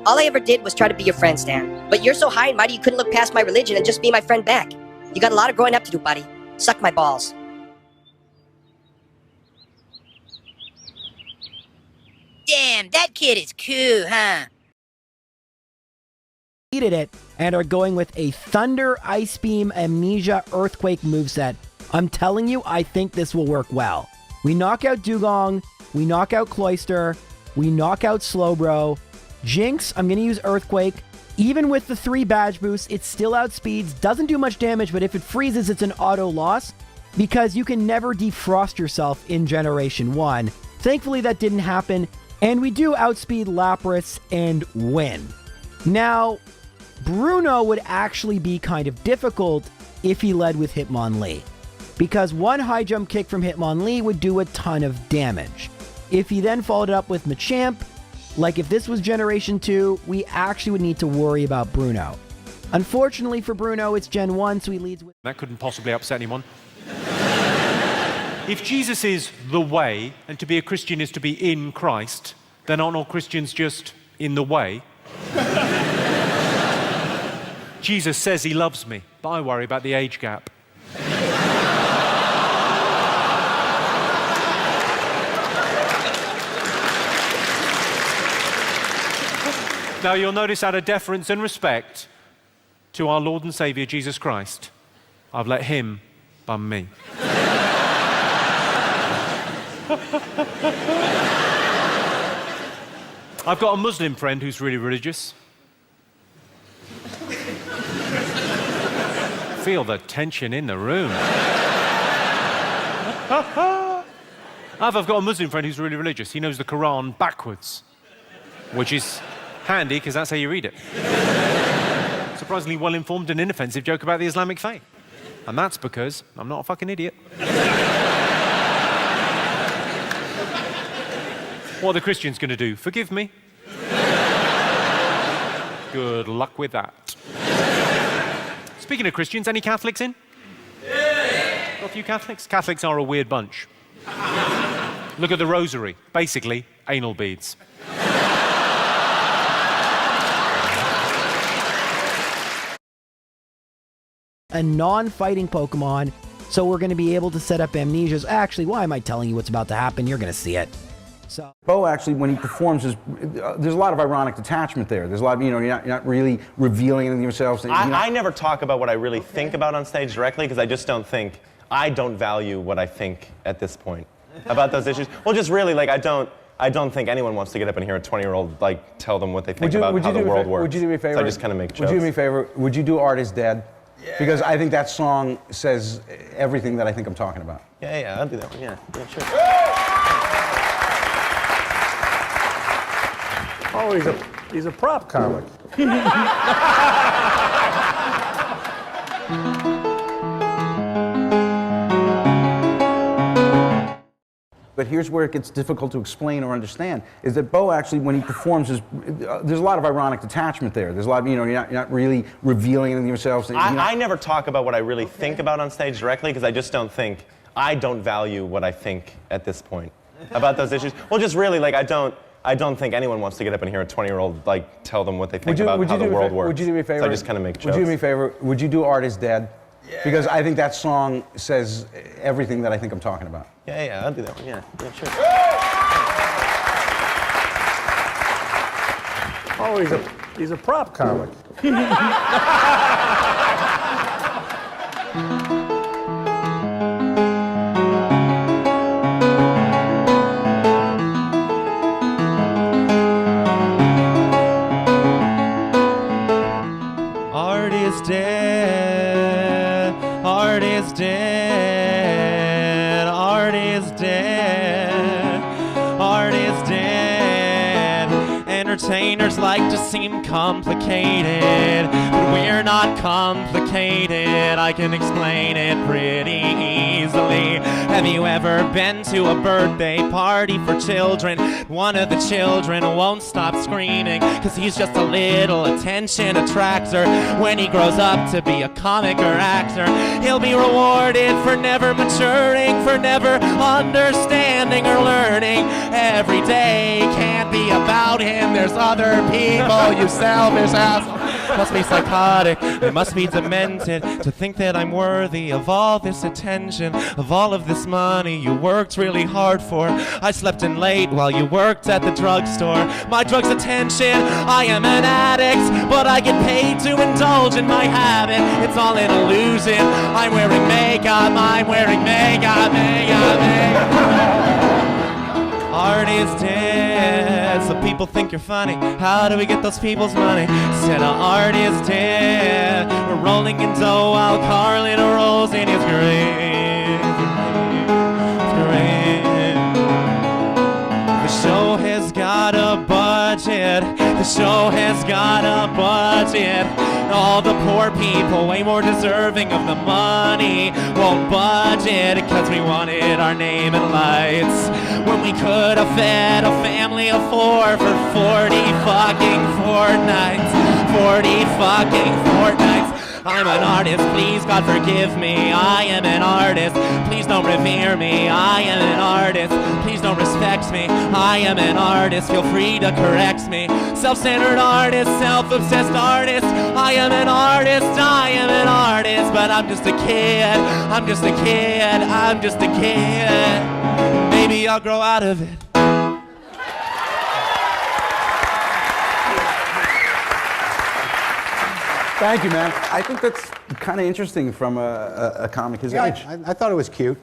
All I ever did was try to be your friend, Stan. But you're so high and mighty you couldn't look past my religion and just be my friend back. You got a lot of growing up to do, buddy. Suck my balls. Damn, that kid is cool, huh? it and are going with a Thunder, Ice Beam, Amnesia, Earthquake moveset. I'm telling you, I think this will work well. We knock out Dugong, we knock out Cloyster, we knock out Slowbro. Jinx, I'm going to use Earthquake. Even with the 3 badge boosts, it still outspeeds, doesn't do much damage, but if it freezes, it's an auto loss, because you can never defrost yourself in Generation 1. Thankfully, that didn't happen, and we do outspeed Lapras and win. Now, Bruno would actually be kind of difficult if he led with Hitmonlee, because one high jump kick from Hitmonlee would do a ton of damage. If he then followed it up with Machamp, like if this was Generation 2, we actually would need to worry about Bruno. Unfortunately for Bruno, it's Gen 1, so he leads with... That couldn't possibly upset anyone. If Jesus is the way, and to be a Christian is to be in Christ, then aren't all Christians just in the way? Jesus says he loves me, but I worry about the age gap. Now you'll notice out of deference and respect to our Lord and Saviour Jesus Christ, I've let him bum me. I've got a Muslim friend who's really religious. Feel the tension in the room. I've got a Muslim friend who's really religious. He knows the Quran backwards, which is handy because that's how you read it. Surprisingly well-informed and inoffensive joke about the Islamic faith. And that's because I'm not a fucking idiot. What are the Christians going to do? Forgive me? Good luck with that. Speaking of Christians, any Catholics in? Got a few Catholics? Catholics are a weird bunch. Look at the rosary. Basically, anal beads. A non-fighting Pokemon, so we're going to be able to set up amnesias. Actually, why am I telling you what's about to happen? You're going to see it. So Bo actually, when he performs, there's a lot of ironic detachment there. There's a lot of, you're not really revealing anything yourself. I never talk about what I really think about on stage directly because I don't value what I think at this point about those issues. Well, just really, like, I don't think anyone wants to get up and hear a 20-year-old, like, tell them what they think about how the world works. Would you do me a favor? So I just kind of make jokes. Would you do me a favor? Would you do Art is Dead? Yeah. Because I think that song says everything that I think I'm talking about. Yeah, I'll do that one. Yeah, sure. Oh, he's a prop comic. But here's where it gets difficult to explain or understand, is that Bo actually, when he performs, there's a lot of ironic detachment there. There's a lot of, you're not really revealing anything yourself. I never talk about what I really think about on stage directly because I don't value what I think at this point about those issues. Well, just really, like, I don't think anyone wants to get up and hear a 20-year-old, like, tell them what they think about how the world works. Would you do me a favor? So I just kind of make jokes. Would you do me a favor? Would you do Art is Dead? Yeah. Because I think that song says everything that I think I'm talking about. Yeah, I'll do that one. Yeah, sure. Oh, he's a prop comic. Art is dead. Art is dead. Art is dead. Art is dead. Entertainers like to seem complicated, but we're not complicated. I can explain it pretty easily. Have you ever been to a birthday party for children? One of the children won't stop screaming, cause he's just a little attention attractor. When he grows up to be a comic or actor, he'll be rewarded for never maturing, for never understanding or learning. Every day can't be about him, there's other people, you selfish asshole. Must be psychotic, it must be demented to think that I'm worthy of all this attention, of all of this money you worked really hard for. I slept in late while you worked at the drugstore. My drug's attention, I am an addict, but I get paid to indulge in my habit. It's all an illusion. I'm wearing makeup, makeup. Art is dead, so people think you're funny. How do we get those people's money? Said art is dead. We're rolling in dough while Carlin rolls in his grave. The show has got a budget. The show has got a budget. All the poor people, way more deserving of the money, won't budget because we wanted our name in lights. When we could have fed a family of 4 for 40 fucking fortnights. 40 fucking fortnights. I'm an artist, please God forgive me. I am an artist, please don't revere me. I am an artist, please don't respect me. I am an artist, feel free to correct me. Self-centered artist, self-obsessed artist. I am an artist, but I'm just a kid. I'm just a kid. Maybe I'll grow out of it. Thank you, man. I think that's kind of interesting from a comic his age. I thought it was cute.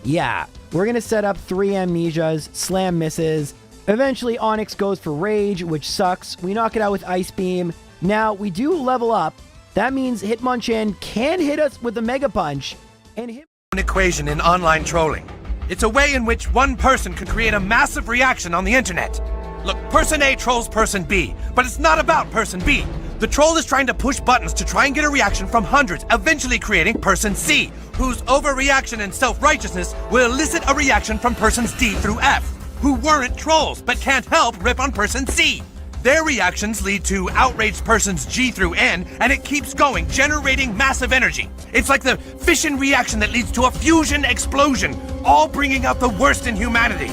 Yeah, we're gonna set up 3 amnesias, Slam misses. Eventually Onyx goes for Rage, which sucks. We knock it out with Ice Beam. Now, we do level up. That means Hitmonchan can hit us with a Mega Punch. And hit An equation in online trolling. It's a way in which one person can create a massive reaction on the internet. Look, person A trolls person B, but it's not about person B. The troll is trying to push buttons to try and get a reaction from hundreds, eventually creating person C, whose overreaction and self-righteousness will elicit a reaction from persons D through F, who weren't trolls but can't help rip on person C. Their reactions lead to outraged persons G through N, and it keeps going, generating massive energy. It's like the fission reaction that leads to a fusion explosion, all bringing out the worst in humanity.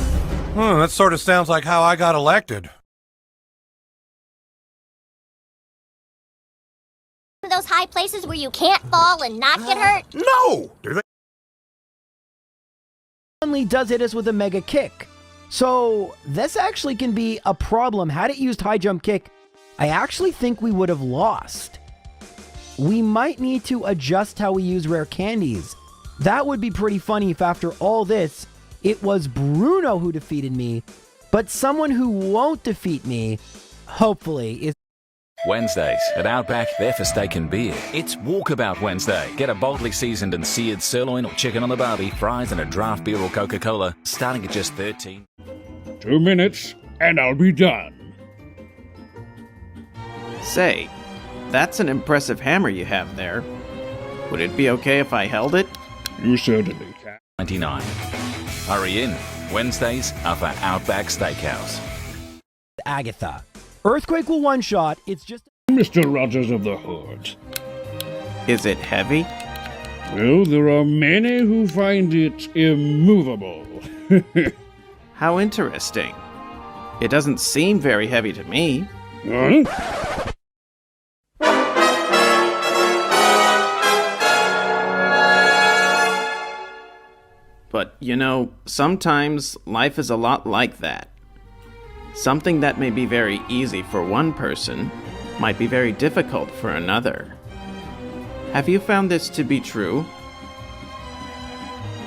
That sort of sounds like how I got elected. Those high places where you can't fall and not get hurt? No! Do they? Suddenly does hit us with a Mega Kick. So this actually can be a problem. Had it used High Jump Kick, I actually think we would have lost. We might need to adjust how we use rare candies. That would be pretty funny if after all this, it was Bruno who defeated me, but someone who won't defeat me, hopefully, is Wednesdays at Outback, they're for steak and beer. It's Walkabout Wednesday. Get a boldly seasoned and seared sirloin or chicken on the barbie, fries and a draft beer or Coca-Cola, starting at just $13. 2 minutes, and I'll be done. Say, that's an impressive hammer you have there. Would it be okay if I held it? You certainly can. 99. Hurry in. Wednesdays are for Outback Steakhouse. Agatha. Earthquake will one-shot, it's just... Mr. Rogers of the Hood. Is it heavy? Well, there are many who find it immovable. How interesting. It doesn't seem very heavy to me. Huh? But, you know, sometimes life is a lot like that. Something that may be very easy for one person might be very difficult for another. Have you found this to be true?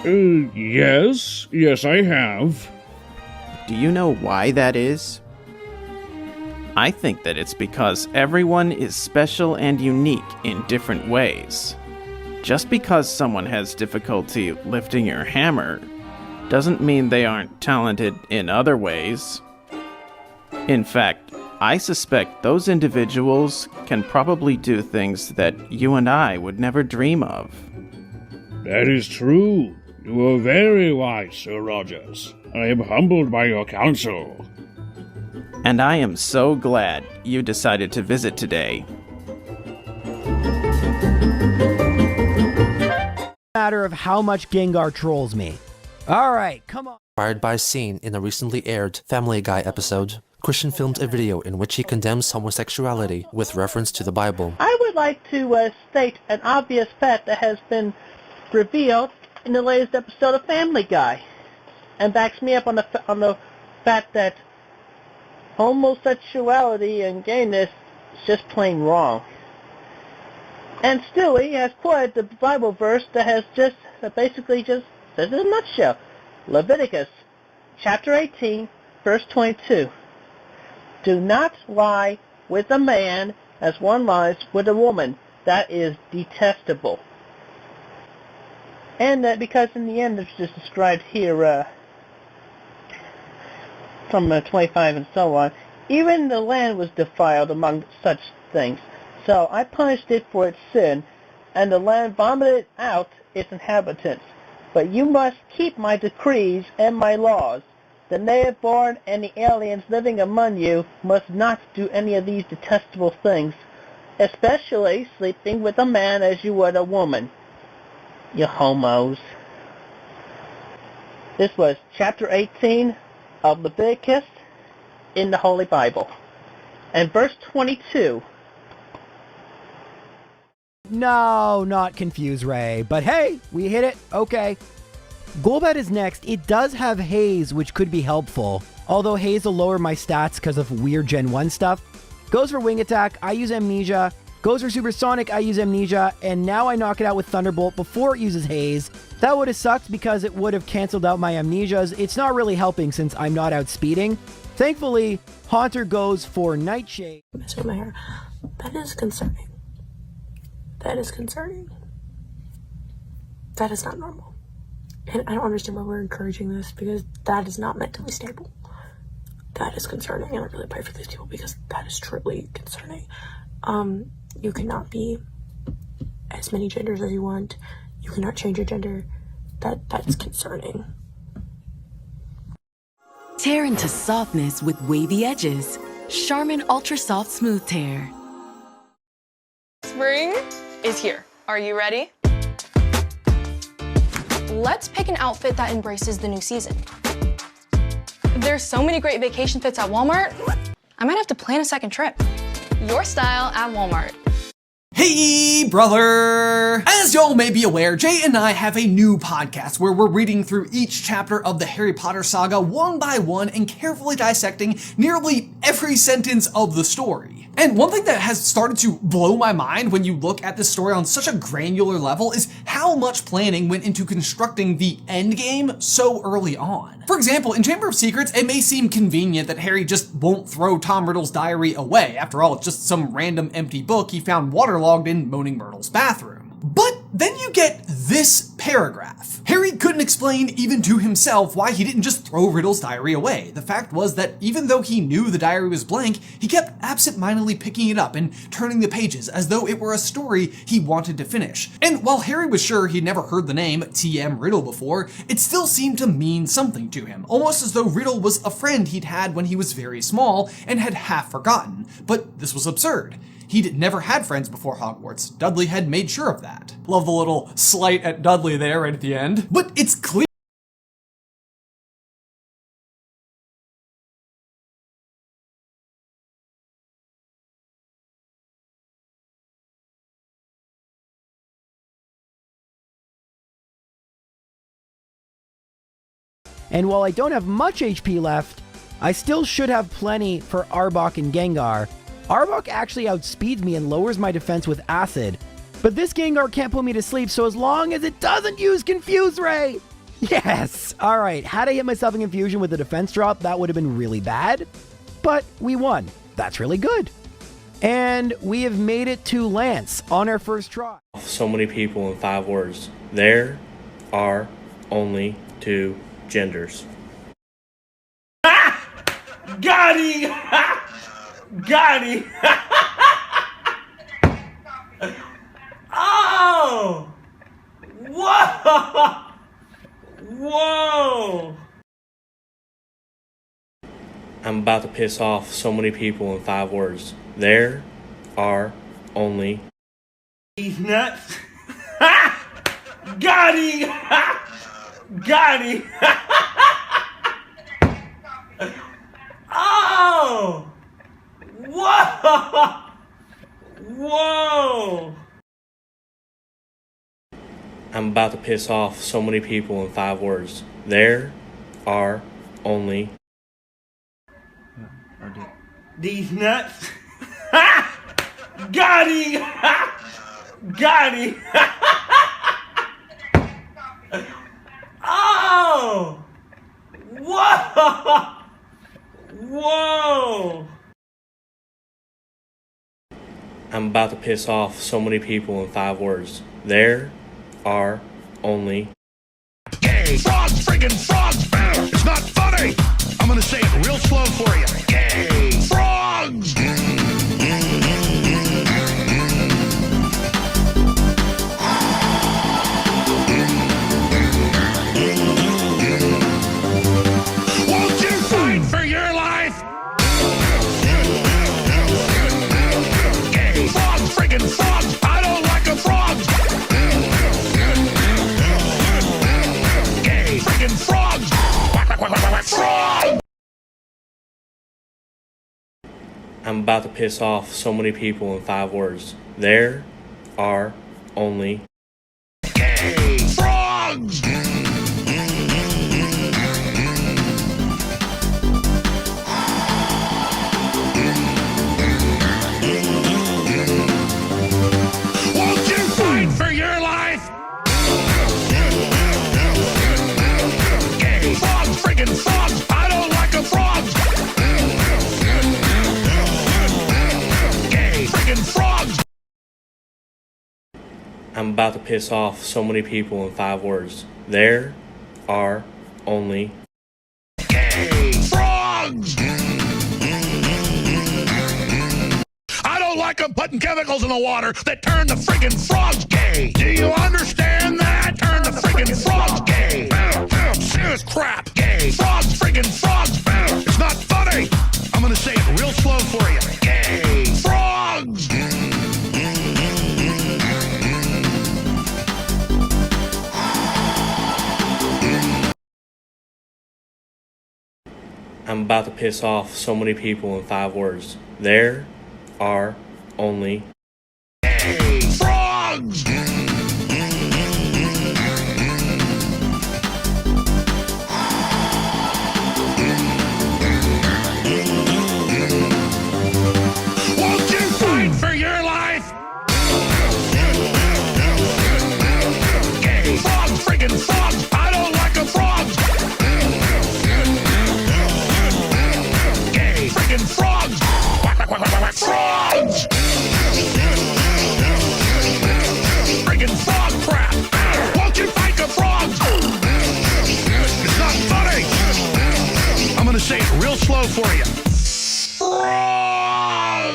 Yes. Yes, I have. Do you know why that is? I think that it's because everyone is special and unique in different ways. Just because someone has difficulty lifting your hammer doesn't mean they aren't talented in other ways. In fact, I suspect those individuals can probably do things that you and I would never dream of. That is true. You are very wise, Sir Rogers. I am humbled by your counsel. And I am so glad you decided to visit today. Matter of how much Gengar trolls me. Alright, come on. Inspired by a scene in a recently aired Family Guy episode, Christian filmed a video in which he condemns homosexuality with reference to the Bible. I would like to state an obvious fact that has been revealed in the latest episode of Family Guy, and backs me up on the fact that homosexuality and gayness is just plain wrong. And Stewie has quoted the Bible verse that basically just says it in a nutshell. Leviticus chapter 18, verse 22. Do not lie with a man as one lies with a woman. That is detestable. And because in the end it's just described here from 25 and so on, even the land was defiled among such things. So I punished it for its sin, and the land vomited out its inhabitants. But you must keep my decrees and my laws. The native-born and the aliens living among you must not do any of these detestable things, especially sleeping with a man as you would a woman. You homos. This was chapter 18 of Leviticus in the Holy Bible. And verse 22. No, not Confuse Ray. But hey, we hit it. Okay. Golbat is next. It does have Haze, which could be helpful. Although Haze will lower my stats because of weird Gen 1 stuff. Goes for Wing Attack. I use Amnesia. Goes for Supersonic. I use Amnesia. And now I knock it out with Thunderbolt before it uses Haze. That would have sucked because it would have canceled out my Amnesias. It's not really helping since I'm not outspeeding. Thankfully, Haunter goes for Nightshade. Messing with my hair. That is concerning. That is concerning. That is not normal. And I don't understand why we're encouraging this because that is not mentally stable. That is concerning, and I really pray for these people because that is truly concerning. You cannot be as many genders as you want. You cannot change your gender. That's concerning. Tear into softness with wavy edges. Charmin Ultra Soft Smooth Tear. Spring is here. Are you ready? Let's pick an outfit that embraces the new season. There's so many great vacation fits at Walmart. I might have to plan a second trip. Your style at Walmart. Hey, brother! As y'all may be aware, Jay and I have a new podcast where we're reading through each chapter of the Harry Potter saga one by one and carefully dissecting nearly every sentence of the story. And one thing that has started to blow my mind when you look at this story on such a granular level is how much planning went into constructing the endgame so early on. For example, in Chamber of Secrets, it may seem convenient that Harry just won't throw Tom Riddle's diary away. After all, it's just some random empty book he found waterlogged in Moaning Myrtle's bathroom. But then you get this paragraph. Harry couldn't explain even to himself why he didn't just throw Riddle's diary away. The fact was that even though he knew the diary was blank, he kept absent-mindedly picking it up and turning the pages as though it were a story he wanted to finish. And while Harry was sure he'd never heard the name T.M. Riddle before, it still seemed to mean something to him, almost as though Riddle was a friend he'd had when he was very small and had half forgotten. But this was absurd. He'd never had friends before Hogwarts. Dudley had made sure of that. Love the little slight at Dudley there right at the end. But it's clear. And while I don't have much HP left, I still should have plenty for Arbok and Gengar. Arbok actually outspeeds me and lowers my defense with Acid, but this Gengar can't put me to sleep, so as long as it doesn't use Confuse Ray! Yes! Alright, had I hit myself in Confusion with a defense drop, that would have been really bad, but we won. That's really good. And we have made it to Lance on our first try. So many people in 5 words. There are only 2 genders. Got him! Got him! Oh! Whoa! Whoa! I'm about to piss off so many people in 5 words. There are only... He's nuts. Got him! Got him! Oh! Whoa! Whoa! I'm about to piss off so many people in 5 words. There are only... These nuts. Got him! Got him! Oh! Whoa! Whoa! I'm about to piss off so many people in 5 words. There are only... Gay! Frogs! Friggin' frogs! It's not funny! I'm gonna say it real slow for you. Gay! Frogs! Won't you fight for your life? Gay! Frogs! Friggin' frogs! I don't like a frog! Gay! Friggin' frogs! Frog! I'm about to piss off so many people in 5 words. There are only Frogs! Won't you fight for your life? Gay frogs, friggin' frogs! I don't like a frog! Gay friggin' frogs! I'm about to piss off so many people in 5 words. There are only Frogs! I don't like them putting chemicals in the water that turn the friggin' frogs gay. Do you understand that? Turn the friggin' frogs gay. Serious crap. Gay. Frogs, friggin' frogs. It's not funny. I'm gonna say it real slow for you. Gay. Frogs! I'm about to piss off so many people in 5 words. There are only Frogs! Won't you fight for your life? Gay frogs, friggin' frogs! I don't like a frog! Gay friggin' frogs! Frogs! Friggin' frog crap! Won't you fight the frogs? It's not funny! I'm gonna say it real slow for you. Frogs!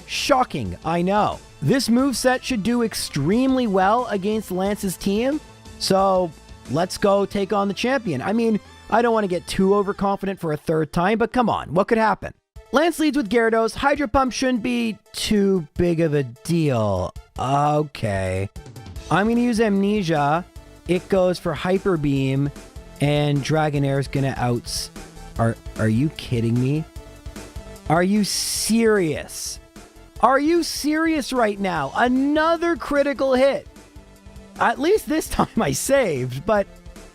Shocking, I know. This moveset should do extremely well against Lance's team, so let's go take on the champion. I mean, I don't want to get too overconfident for a third time, but come on, what could happen? Lance leads with Gyarados. Hydro Pump shouldn't be too big of a deal. Okay. I'm going to use Amnesia. It goes for Hyper Beam, and Dragonair's going to outs... Are you kidding me? Are you serious? Are you serious right now? Another critical hit. At least this time I saved, but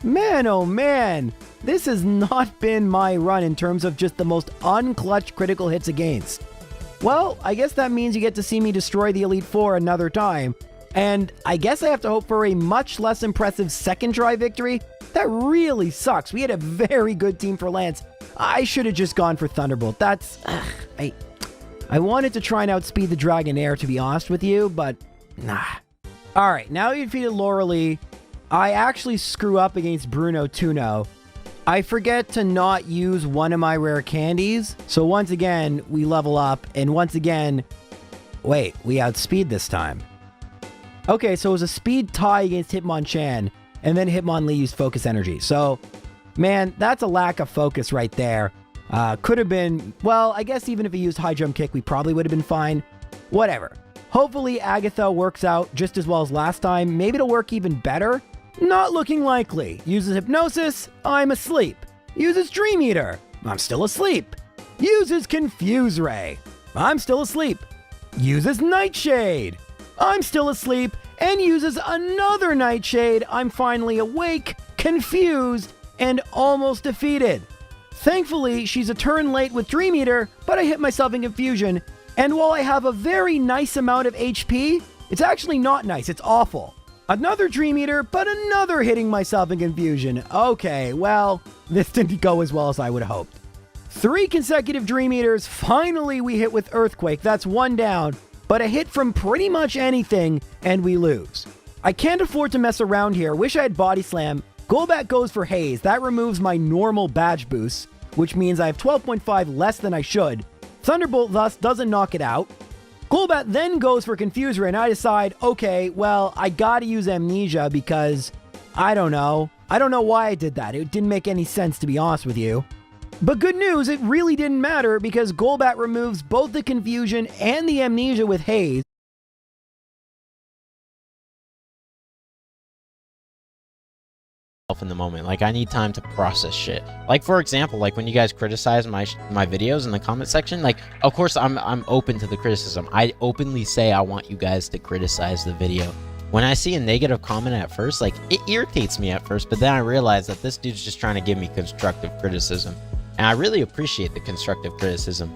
man, oh man, this has not been my run in terms of just the most unclutch critical hits against. Well, I guess that means you get to see me destroy the Elite Four another time, and I guess I have to hope for a much less impressive second try victory. That really sucks. We had a very good team for Lance. I should have just gone for Thunderbolt. That's... I wanted to try and outspeed the Dragonair, to be honest with you, but nah. Alright, now that you defeated Laurelie, I actually screw up against Bruno Tuno. I forget to not use one of my rare candies, so once again, we level up, and once again... Wait, we outspeed this time. Okay, so it was a speed tie against Hitmonchan, and then Hitmonlee used Focus Energy. So, man, that's a lack of focus right there. Could have been... Well, I guess even if he used High Jump Kick, we probably would have been fine. Whatever. Hopefully Agatha works out just as well as last time. Maybe it'll work even better. Not looking likely. Uses Hypnosis. I'm asleep. Uses Dream Eater. I'm still asleep. Uses Confuse Ray. I'm still asleep. Uses Nightshade. I'm still asleep. And uses another Nightshade. I'm finally awake, confused, and almost defeated. Thankfully, she's a turn late with Dream Eater, but I hit myself in confusion. And while I have a very nice amount of HP, it's actually not nice, it's awful. Another Dream Eater, but another hitting myself in confusion. Okay, well, this didn't go as well as I would have hoped. 3 consecutive Dream Eaters, finally we hit with Earthquake, that's 1 down, but a hit from pretty much anything, and we lose. I can't afford to mess around here, wish I had Body Slam. Golbat goes for Haze, that removes my normal badge boost, which means I have 12.5 less than I should. Thunderbolt thus doesn't knock it out. Golbat then goes for Confuse Ray, and I decide, okay, well, I gotta use Amnesia because, I don't know. I don't know why I did that. It didn't make any sense, to be honest with you. But good news, it really didn't matter because Golbat removes both the Confusion and the Amnesia with Haze. in the moment. Like, I need time to process shit. Like, for example, like when you guys criticize my videos in the comment section, like, of course I'm open to the criticism. I openly say I want you guys to criticize the video. When I see a negative comment at first, like, it irritates me at first, but then I realize that this dude's just trying to give me constructive criticism. And I really appreciate the constructive criticism.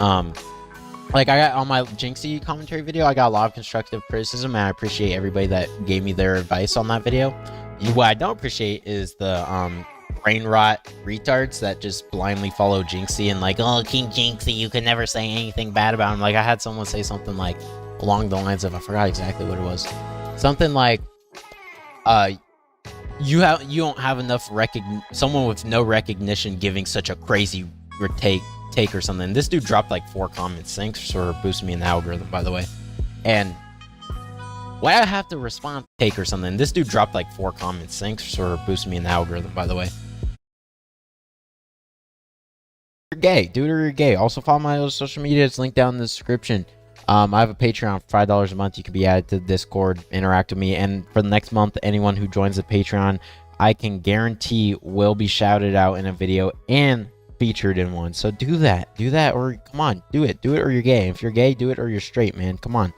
Like, I got on my Jinxie commentary video, I got a lot of constructive criticism, and I appreciate everybody that gave me their advice on that video. What I don't appreciate is the brain rot retards that just blindly follow Jinxie and like, oh, King Jinxie, you can never say anything bad about him. Like, I had someone say something like along the lines of, I forgot exactly what it was. Something like, you don't have enough someone with no recognition giving such a crazy take or something. This dude dropped like 4 comments. Thanks for boosting me in the algorithm, by the way. And why I have to respond take or something. This dude dropped like 4 comments. Thanks for boosting me in the algorithm, by the way. You're gay, dude, or you're gay. Also follow my other social media. It's linked down in the description. I have a Patreon for $5 a month. You can be added to the Discord, interact with me, and for the next month, anyone who joins the Patreon, I can guarantee will be shouted out in a video and featured in one. So do that, or come on, do it, or you're gay. If you're gay, do it, or you're straight, man. Come on.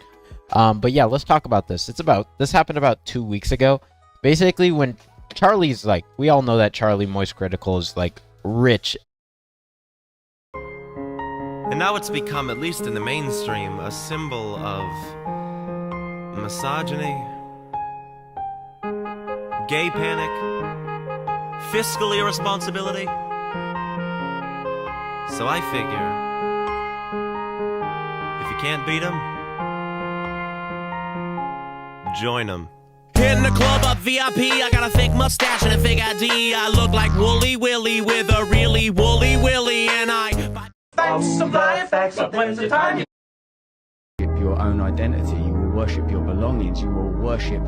But yeah, let's talk about this. This happened about 2 weeks ago. Basically, when Charlie's like, we all know that Charlie Moist Critical is like rich. And now it's become, at least in the mainstream, a symbol of misogyny, gay panic, fiscal irresponsibility. So I figure, if you can't beat 'em, join 'em. In the club up VIP, I got a thick mustache and a fake ID. I look like Wooly Willy with a really woolly willy, and I... Facts of when's the time? Your own identity, you will worship your belongings, you will worship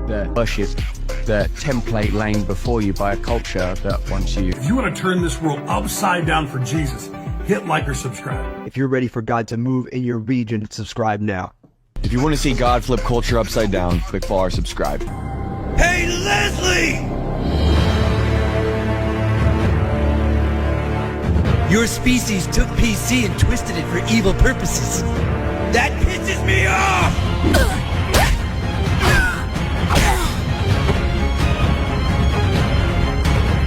the template laying before you by a culture that wants you. If you want to turn this world upside down for Jesus, hit like or subscribe. If you're ready for God to move in your region, subscribe now. If you want to see God flip culture upside down, click follow or subscribe. Hey, Leslie! Your species took PC and twisted it for evil purposes. That pisses me off!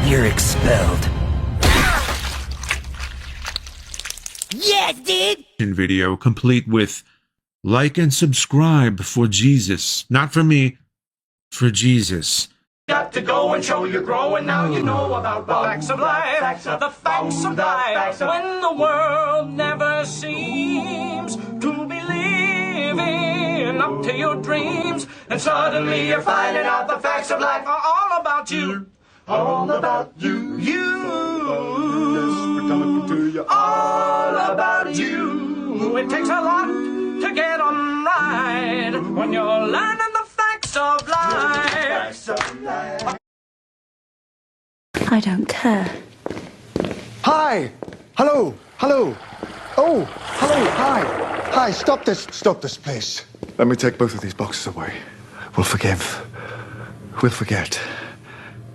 You're expelled. Yes, dude! Video complete with like and subscribe for Jesus. Not for me, for Jesus. Got to go and show you're growing. Now you know about the facts of life. The facts of life. When the world never seems to be living up to your dreams, and suddenly you're finding out the facts of life are all about you. All about you. All about you. It takes a lot to get on right when you're learning the facts of life. I don't care. Hi! Hello! Hello! Oh! Hello! Hi! Hi! Stop this, please. Let me take both of these boxes away. We'll forgive. We'll forget.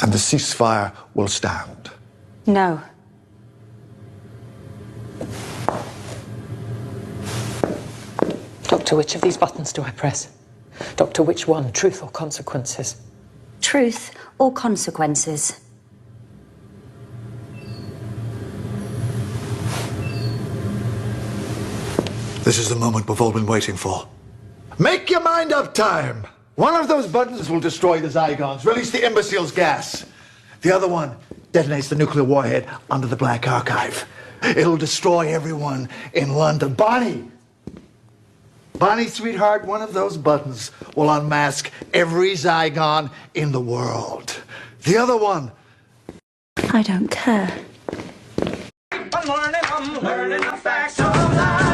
And the ceasefire will stand. No. Doctor, which of these buttons do I press? Doctor, which one? Truth or consequences? Truth or consequences? This is the moment we've all been waiting for. Make your mind up time! One of those buttons will destroy the Zygons, release the imbecile's gas. The other one detonates the nuclear warhead under the Black Archive. It'll destroy everyone in London. Bonnie, sweetheart, one of those buttons will unmask every Zygon in the world. The other one... I don't care. I'm learning the facts of life.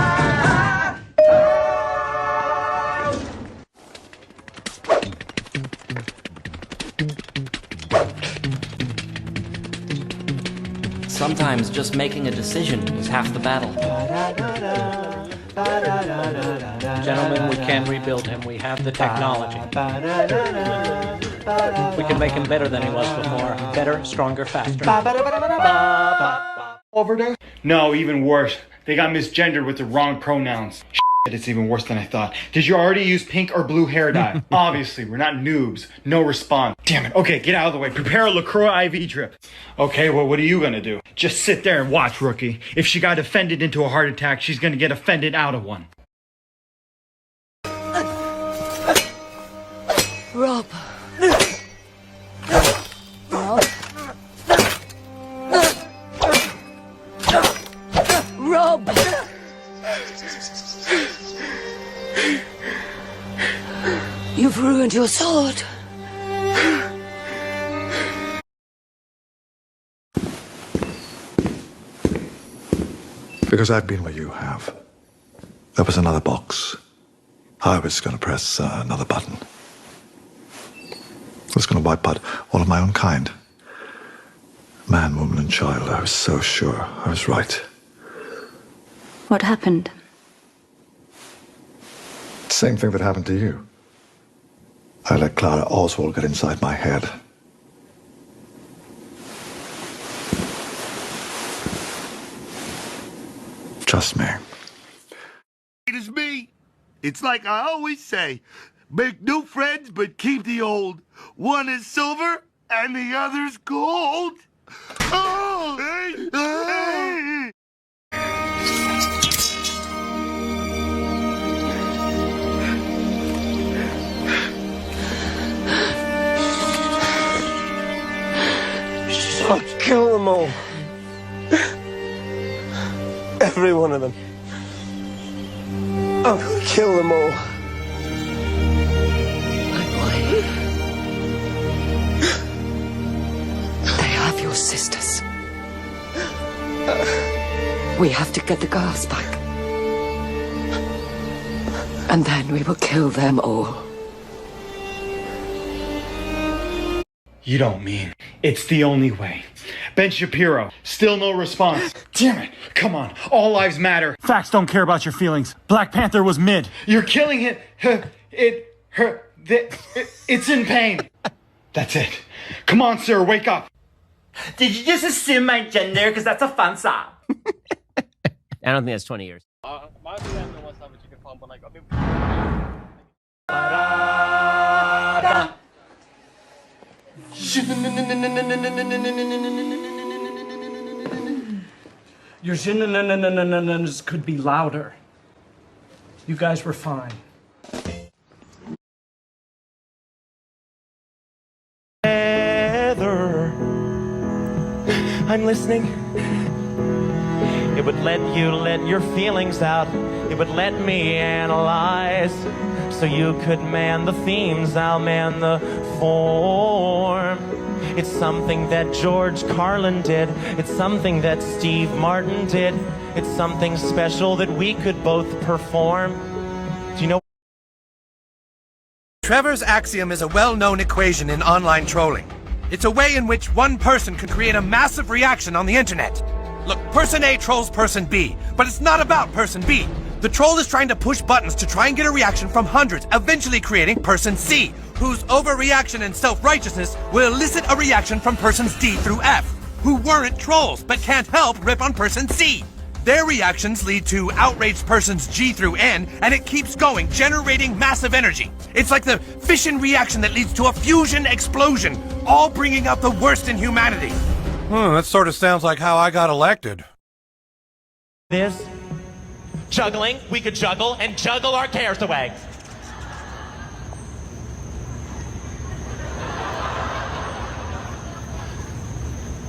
Sometimes just making a decision is half the battle. Gentlemen, we can rebuild him. We have the technology. We can make him better than he was before. Better, stronger, faster. Overdose? No, even worse. They got misgendered with the wrong pronouns. Shit, it's even worse than I thought. Did you already use pink or blue hair dye? Obviously, we're not noobs. No response. Damn it. Okay, get out of the way. Prepare a LaCroix IV drip. Okay, well, what are you gonna do? Just sit there and watch, rookie. If she got offended into a heart attack, she's gonna get offended out of one. Rob. Rob. You've ruined your sword. Because I've been where you have. There was another box. I was going to press another button. I was going to wipe out all of my own kind. Man, woman, and child. I was so sure I was right. What happened? Same thing that happened to you. I let Clara Oswald get inside my head. Trust me. It is me. It's like I always say, make new friends but keep the old. One is silver and the other's gold. Oh! Hey! Hey! I'll kill them all. Every one of them. I'm gonna kill them all. They have your sisters. We have to get the girls back. And then we will kill them all. You don't mean it's the only way. Ben Shapiro, still no response. Damn it. Come on. All lives matter. Facts don't care about your feelings. Black Panther was mid. You're killing it. It's in pain. That's it. Come on, sir. Wake up. Did you just assume my gender? Because that's a fun song. I don't think that's 20 years. Your shenanigans could be louder. You guys were fine. Heather, I'm listening. It would let you let your feelings out. It would let me analyze. So you could man the themes, I'll man the form. It's something that George Carlin did. It's something that Steve Martin did. It's something special that we could both perform. Do you know? Trevor's axiom is a well-known equation in online trolling. It's a way in which one person can create a massive reaction on the internet. Look, person A trolls person B, but it's not about person B. The troll is trying to push buttons to try and get a reaction from hundreds, eventually creating person C, whose overreaction and self-righteousness will elicit a reaction from persons D through F, who weren't trolls but can't help rip on person C. Their reactions lead to outraged persons G through N, and it keeps going, generating massive energy. It's like the fission reaction that leads to a fusion explosion, all bringing out the worst in humanity. That sort of sounds like how I got elected. This juggling, we could juggle and juggle our cares away.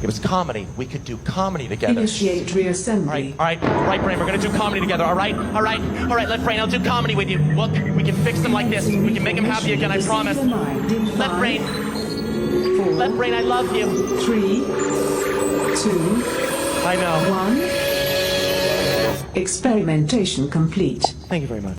It was comedy. We could do comedy together. Initiate reassembly. All right, Brain, we're gonna do comedy together, all right, Left Brain, I'll do comedy with you. Look, we can fix them like this. We can make them happy again, I promise. Left Brain, I love you. 3, 2, I know. 1. Experimentation complete. Thank you very much.